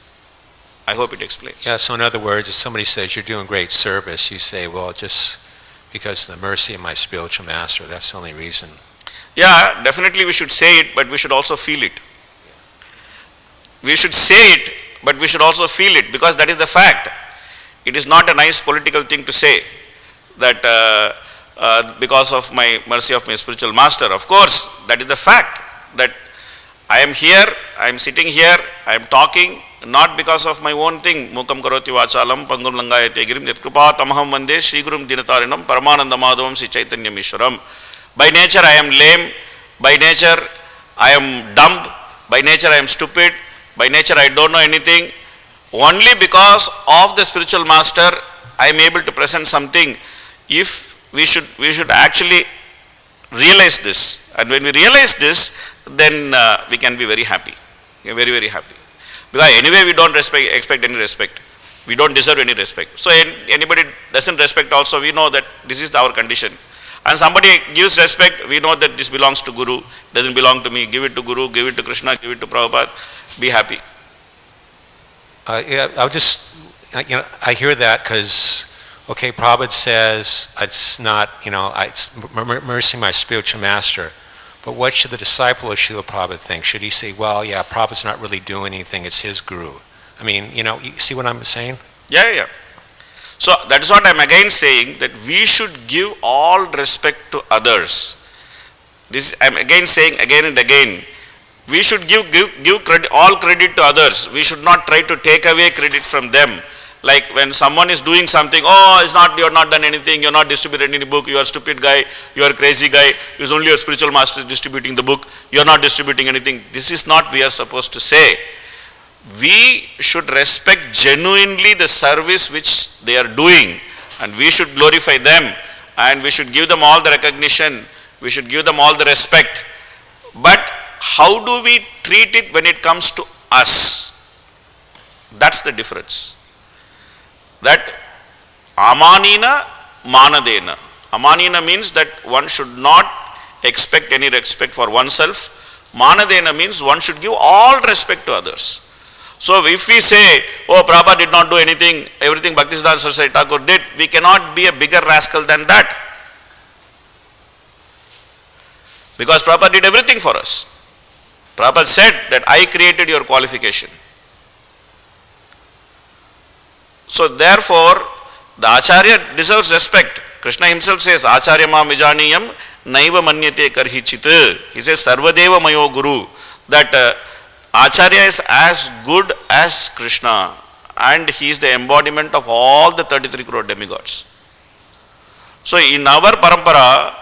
A: I hope it explains.
D: Yeah, so in other words, if somebody says you're doing great service, you say, well, just because of the mercy of my spiritual master, that's the only reason.
A: Yeah, definitely we should say it, but we should also feel it. We should say it, but we should also feel it, because that is the fact. It is not a nice political thing to say that because of my mercy of my spiritual master. Of course, that is the fact, that I am here, I am sitting here, I am talking, not because of my own thing. Mukam karoti vachalam pangum langayate girim yatkrupa tamaham vande Shri Gurum dinatarinam paramananda madhavam Sri Chaitanyam Ishwaram. By nature I am lame, by nature I am dumb, by nature I am stupid, by nature I don't know anything. Only because of the spiritual master I am able to present something. If we should actually realize this, and when we realize this, then we can be very happy. We are very, very happy. Because anyway we don't expect any respect. We don't deserve any respect. So anybody doesn't respect also, we know that this is our condition. And somebody gives respect, we know that this belongs to Guru, doesn't belong to me. Give it to Guru, give it to Krishna, give it to Prabhupada. Be happy.
D: Yeah, I hear that because, okay, Prabhupada says it's not, it's mercy my spiritual master. But what should the disciple of Srila Prabhupada think? Should he say, well, yeah, Prabhupada's not really doing anything, it's his Guru? I mean, you see what I'm saying?
A: Yeah. So that is what I'm again saying, that we should give all respect to others. This I'm again saying again and again. We should give credit, all credit to others. We should not try to take away credit from them. Like when someone is doing something, you're not done anything, you're not distributed any book, you are a stupid guy, you are a crazy guy, it's only your spiritual master is distributing the book, you're not distributing anything. This is not we are supposed to say. We should respect genuinely the service which they are doing, and we should glorify them, and we should give them all the recognition, we should give them all the respect. But how do we treat it when it comes to us? That's the difference. That amanina manadena. Amanina means that one should not expect any respect for oneself. Manadena means one should give all respect to others. So if we say, Prabhupada did not do anything, everything Bhaktisiddhanta Saraswati Thakur did, we cannot be a bigger rascal than that. Because Prabhupada did everything for us. Prabhupada said that I created your qualification. So therefore, the Acharya deserves respect. Krishna himself says, Acharya mam vijaniyam naiva manyate karhichit. He says, Sarvadeva mayo guru. That Acharya is as good as Krishna, and he is the embodiment of all the 33 crore demigods. So in our parampara,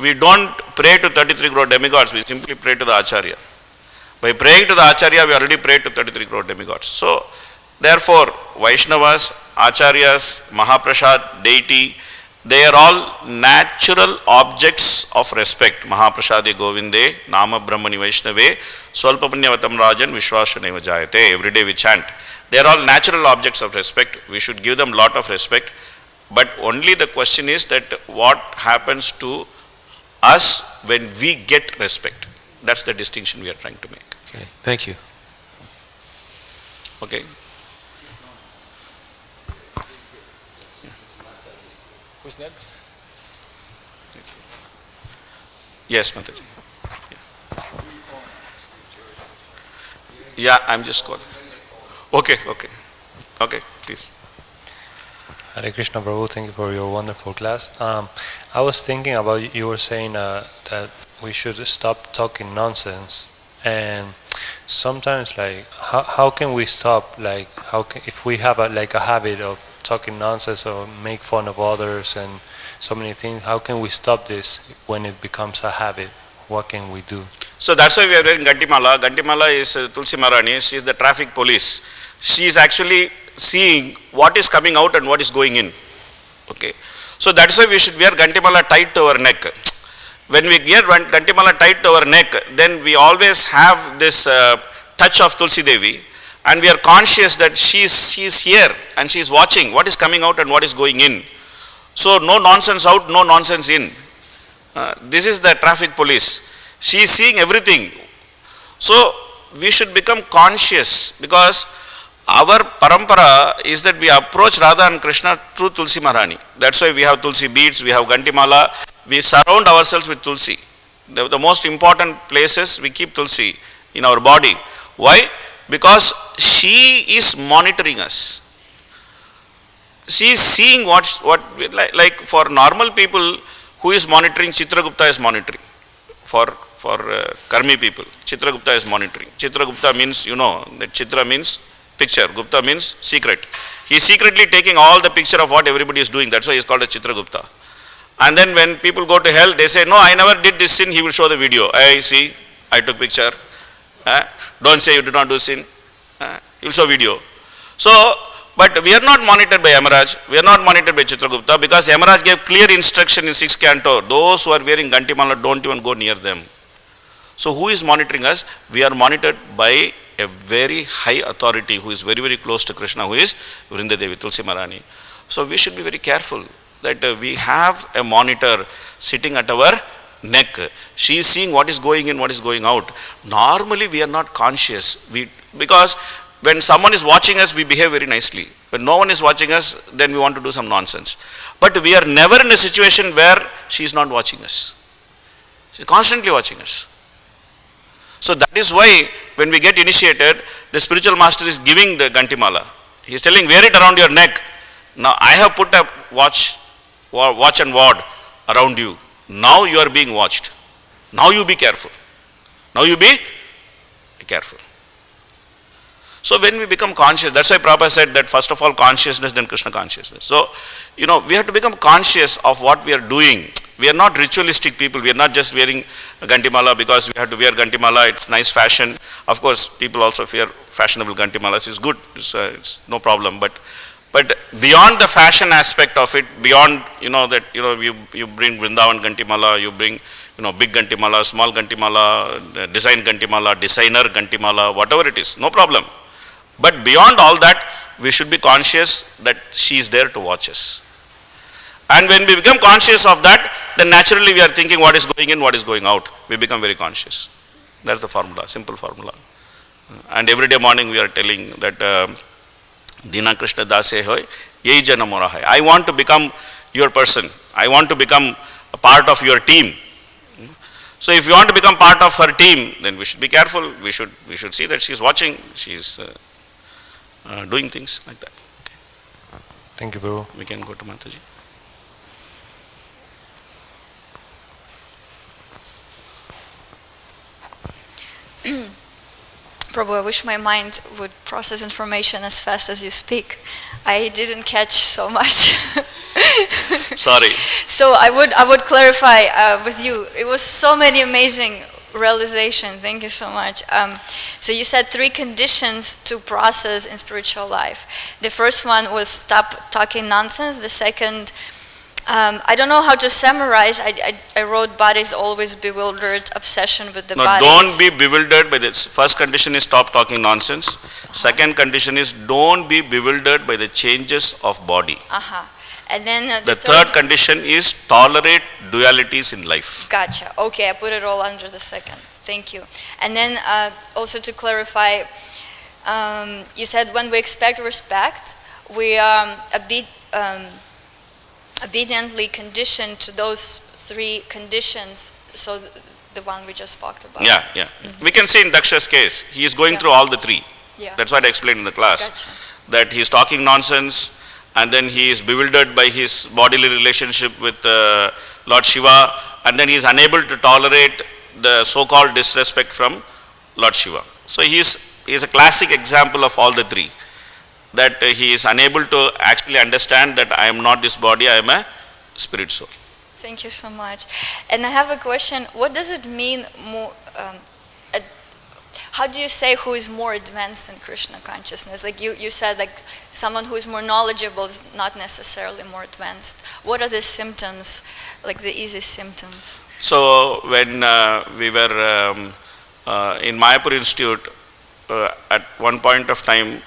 A: we don't pray to 33 crore demigods, we simply pray to the Acharya. By praying to the Acharya, we already pray to 33 crore demigods. So therefore, Vaishnavas, Acharyas, Mahaprasad, deity, they are all natural objects of respect. Mahaprasade Govinde, Nama Brahmani Vaishnave, Swalpapunyavatam Rajan, Vishwasaneva Jayate. Every day we chant. They are all natural objects of respect. We should give them lot of respect. But only the question is that what happens to us when we get respect. That's the distinction we are trying to make.
D: Okay, thank you.
A: Okay.
E: Who's next?
A: Yes, Mataji. Yeah, I'm just calling. Okay, please.
F: Hare Krishna Prabhu, thank you for your wonderful class. I was thinking about, you were saying that we should stop talking nonsense, and sometimes like how can we stop, like if we have a habit of talking nonsense or make fun of others and so many things, how can we stop this when it becomes a habit? What can we do?
A: So that's why we are wearing Gantimala. Gantimala is Tulsi Maharani. She is the traffic police. She is actually seeing what is coming out and what is going in. Okay. So that's why we should wear Gantimala tied to our neck. When we wear Gantimala tied to our neck, then we always have this touch of Tulsi Devi, and we are conscious that she is here and she is watching what is coming out and what is going in. So no nonsense out, no nonsense in. This is the traffic police. She is seeing everything. So we should become conscious, because our parampara is that we approach Radha and Krishna through Tulsi Maharani. That's why we have Tulsi beads, we have Gantimala, we surround ourselves with Tulsi. The most important places we keep Tulsi in our body. Why? Because she is monitoring us. She is seeing what like for normal people who is monitoring, Chitragupta is monitoring. For Karmi people, Chitragupta is monitoring. Chitragupta means, you know, that Chitra means picture, Gupta means secret. He is secretly taking all the picture of what everybody is doing. That's why he is called a Chitragupta. And then when people go to hell, they say, no, I never did this sin. He will show the video. I see, I took picture. Don't say you did not do sin. He will show video. So, but we are not monitored by Yamaraj. We are not monitored by Chitragupta, because Yamaraj gave clear instruction in 6th canto. Those who are wearing Gantimala, don't even go near them. So who is monitoring us? We are monitored by a very high authority who is very, very close to Krishna, who is Vrinda Devi, Tulsi Maharani. So we should be very careful that we have a monitor sitting at our neck. She is seeing what is going in, what is going out. Normally we are not conscious, because when someone is watching us, we behave very nicely. When no one is watching us, then we want to do some nonsense. But we are never in a situation where she is not watching us. She is constantly watching us. So that is why when we get initiated, the spiritual master is giving the Gantimala. He is telling, wear it around your neck. Now I have put a watch and ward around you. Now you are being watched. Now you be careful. Now you be careful. So when we become conscious, that's why Prabhupada said that first of all consciousness, then Krishna consciousness. So, you know, we have to become conscious of what we are doing. We are not ritualistic people. We are not just wearing Gantimala because we have to wear Gantimala. It's nice fashion. Of course, people also wear fashionable Gantimalas. It's good. It's no problem. But beyond the fashion aspect of it, beyond, that, you bring Vrindavan Gantimala, you bring, big Gantimala, small Gantimala, design Gantimala, designer Gantimala, whatever it is, no problem. But beyond all that, we should be conscious that she is there to watch us. And when we become conscious of that, then naturally we are thinking what is going in, what is going out. We become very conscious. That's the formula, simple formula. And every day morning we are telling that Dina Krishna Dase hoy, Yei Janamora hai. I want to become your person. I want to become a part of your team. So if you want to become part of her team, then we should be careful. We should see that she's watching, she's doing things like that.
F: Thank you, Prabhu.
A: We can go to Mataji.
G: Prabhu, I wish my mind would process information as fast as you speak. I didn't catch so much.
A: Sorry.
G: So I would clarify with you. It was so many amazing realization. Thank you so much. So you said 3 conditions to process in spiritual life. The first one was stop talking nonsense. The second, I don't know how to summarize. I wrote bodies always bewildered, obsession with the
A: No,
G: bodies.
A: don't be bewildered by this. First condition is stop talking nonsense. Second condition is don't be bewildered by the changes of body.
G: And then
A: The third condition is tolerate dualities in life.
G: Gotcha. Okay, I put it all under the second. Thank you. And then also to clarify, you said when we expect respect, we are obediently conditioned to those 3 conditions. So the one we just spoke about.
A: Yeah. We can see in Dakṣa's case, he is going through all the 3.
G: Yeah.
A: That's what I explained in the class.
G: Gotcha.
A: That he is talking nonsense, and then he is bewildered by his bodily relationship with Lord Śiva, and then he is unable to tolerate the so-called disrespect from Lord Śiva. So he is a classic example of all the 3. That he is unable to actually understand that I am not this body, I am a spirit soul.
G: Thank you so much. And I have a question. What does it mean more? How do you say who is more advanced in Krishna consciousness? Like you said, like someone who is more knowledgeable is not necessarily more advanced. What are the symptoms, like the easy symptoms?
A: So when we were in Mayapur Institute, at one point of time,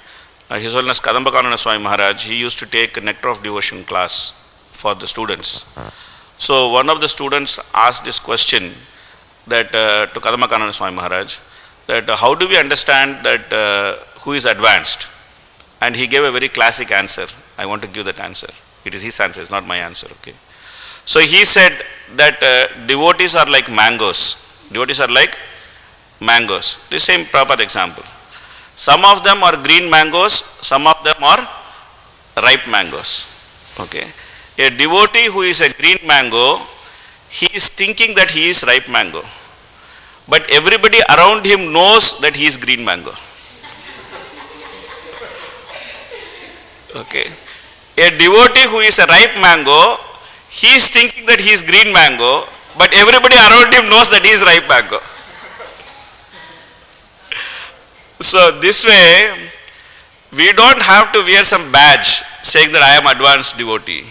A: His Holiness Kadambakanana Swami Maharaj, he used to take a Nectar of Devotion class for the students. So one of the students asked this question that to Kadambakanana Swami Maharaj, that how do we understand that who is advanced? And he gave a very classic answer. I want to give that answer. It is his answer, it's not my answer. Okay. So he said that devotees are like mangoes. Devotees are like mangoes. The same Prabhupada example. Some of them are green mangoes, some of them are ripe mangoes. Okay. A devotee who is a green mango, he is thinking that he is ripe mango. But everybody around him knows that he is green mango. Okay. A devotee who is a ripe mango, he is thinking that he is green mango, but everybody around him knows that he is ripe mango. So this way, we don't have to wear some badge saying that I am advanced devotee.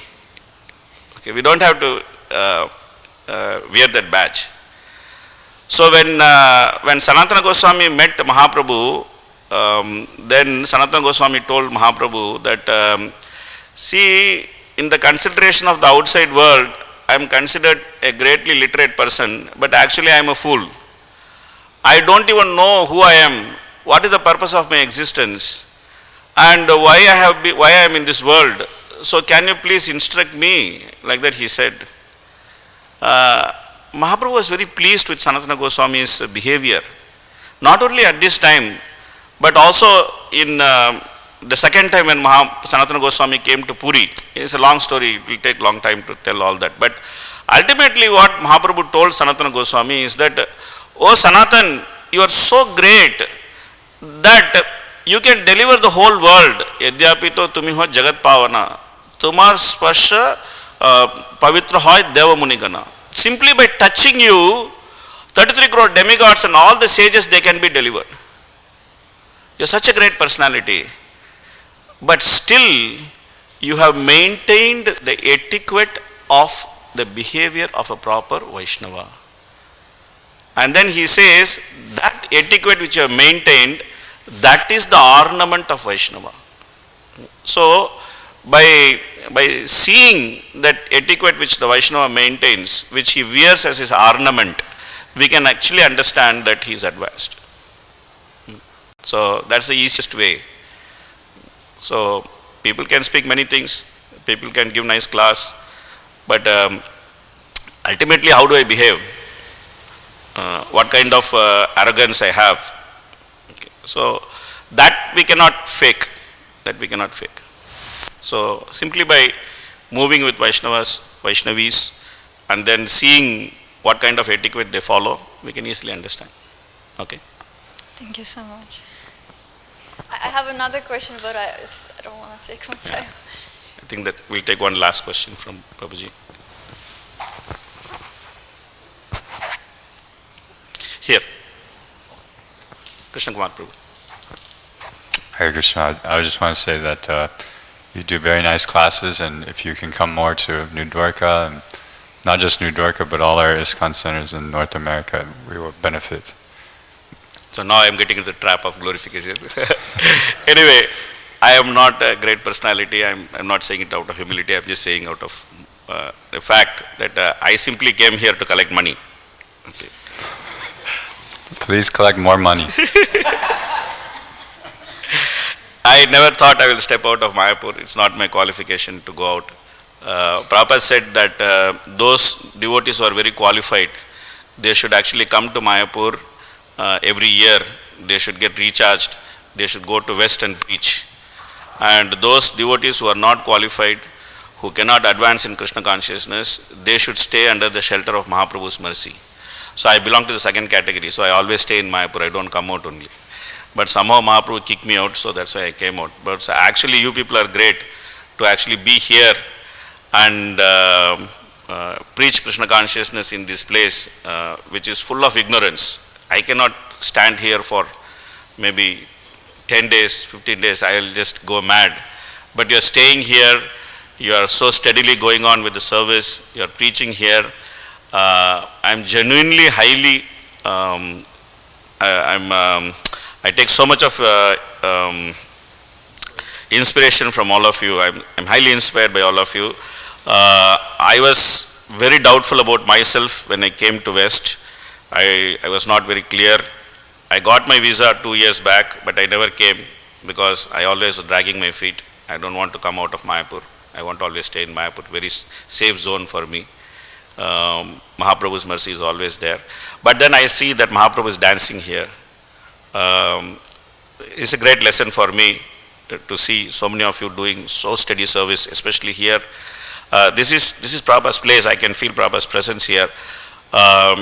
A: Okay, we don't have to wear that badge. So when Sanatana Goswami met Mahaprabhu, then Sanatana Goswami told Mahaprabhu that see, in the consideration of the outside world, I am considered a greatly literate person, but actually I am a fool. I don't even know who I am, what is the purpose of my existence, and why I am in this world. So can you please instruct me? Like that he said. Mahaprabhu was very pleased with Sanatana Goswami's behavior. Not only at this time, but also in the second time when Sanatana Goswami came to Puri. It's a long story, it will take long time to tell all that. But ultimately what Mahaprabhu told Sanatana Goswami is that, oh Sanatan, you are so great that you can deliver the whole world. Yadyapito tumiho jagat pavana. Tumar spasha pavitra hoy deva munigana. Simply by touching you, 33 crore demigods and all the sages, they can be delivered. You are such a great personality. But still, you have maintained the etiquette of the behavior of a proper Vaishnava. And then he says, that etiquette which you have maintained, that is the ornament of Vaishnava. So, by seeing that etiquette which the Vaishnava maintains, which he wears as his ornament, we can actually understand that he is advanced. So that's the easiest way. So people can speak many things, people can give nice class, but ultimately how do I behave? what kind of arrogance I have. Okay. So that we cannot fake. That we cannot fake. So simply by moving with Vaishnavis, and then seeing what kind of etiquette they follow, we can easily understand. Okay.
G: Thank you so much. I have another question, but I don't want to take more time.
A: I think that we'll take one last question from Prabhuji. Here. Krishna Kumar Prabhu.
B: Hare Krishna. I just want to say that you do very nice classes, and if you can come more to New Dwarka, and not just New Dwarka, but all our ISKCON centers in North America, we will benefit.
A: So now I am getting into the trap of glorification. Anyway, I am not a great personality. I'm not saying it out of humility. I'm just saying out of the fact that I simply came here to collect money. Okay.
B: Please collect more money.
A: I never thought I will step out of Mayapur. It's not my qualification to go out. Prabhupada said that those devotees who are very qualified, they should actually come to Mayapur every year. They should get recharged. They should go to West and preach. And those devotees who are not qualified, who cannot advance in Krishna consciousness, they should stay under the shelter of Mahaprabhu's mercy. So I belong to the second category. So I always stay in Mayapur. I don't come out only. But somehow Mahaprabhu kicked me out, so that's why I came out. But actually you people are great to actually be here and preach Krishna consciousness in this place, which is full of ignorance. I cannot stand here for maybe 10 days, 15 days, I will just go mad. But you are staying here, you are so steadily going on with the service, you are preaching here. I am genuinely highly, I take so much of inspiration from all of you. I'm highly inspired by all of you. I was very doubtful about myself when I came to West. I was not very clear. I got my visa 2 years back, but I never came because I always was dragging my feet. I don't want to come out of Mayapur. I want to always stay in Mayapur, very safe zone for me. Mahaprabhu's mercy is always there. But then I see that Mahaprabhu is dancing here. It's a great lesson for me to see so many of you doing so steady service, especially here. This is Prabhupada's place. I can feel Prabhupada's presence here.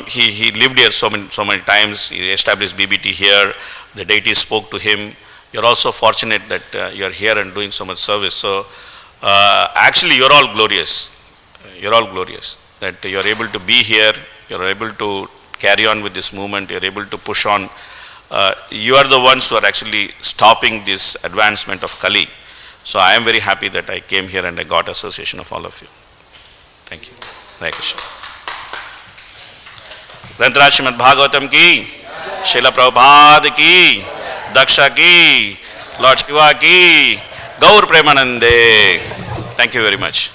A: He lived here so many times. He established BBT here. The deity spoke to him. You're also fortunate that you're here and doing so much service. So actually you're all glorious. You're all glorious. That you're able to be here. You're able to carry on with this movement. You're able to push on. You are the ones who are actually stopping this advancement of Kali. So I am very happy that I came here and I got association of all of you. Thank you. Hare Krishna. ग्रंथराज Shrimad Bhagavatam की, श्रील प्रभुपाद की, दक्षा की, Lord Shiva की, गौर प्रेमानंदे. Thank you very much.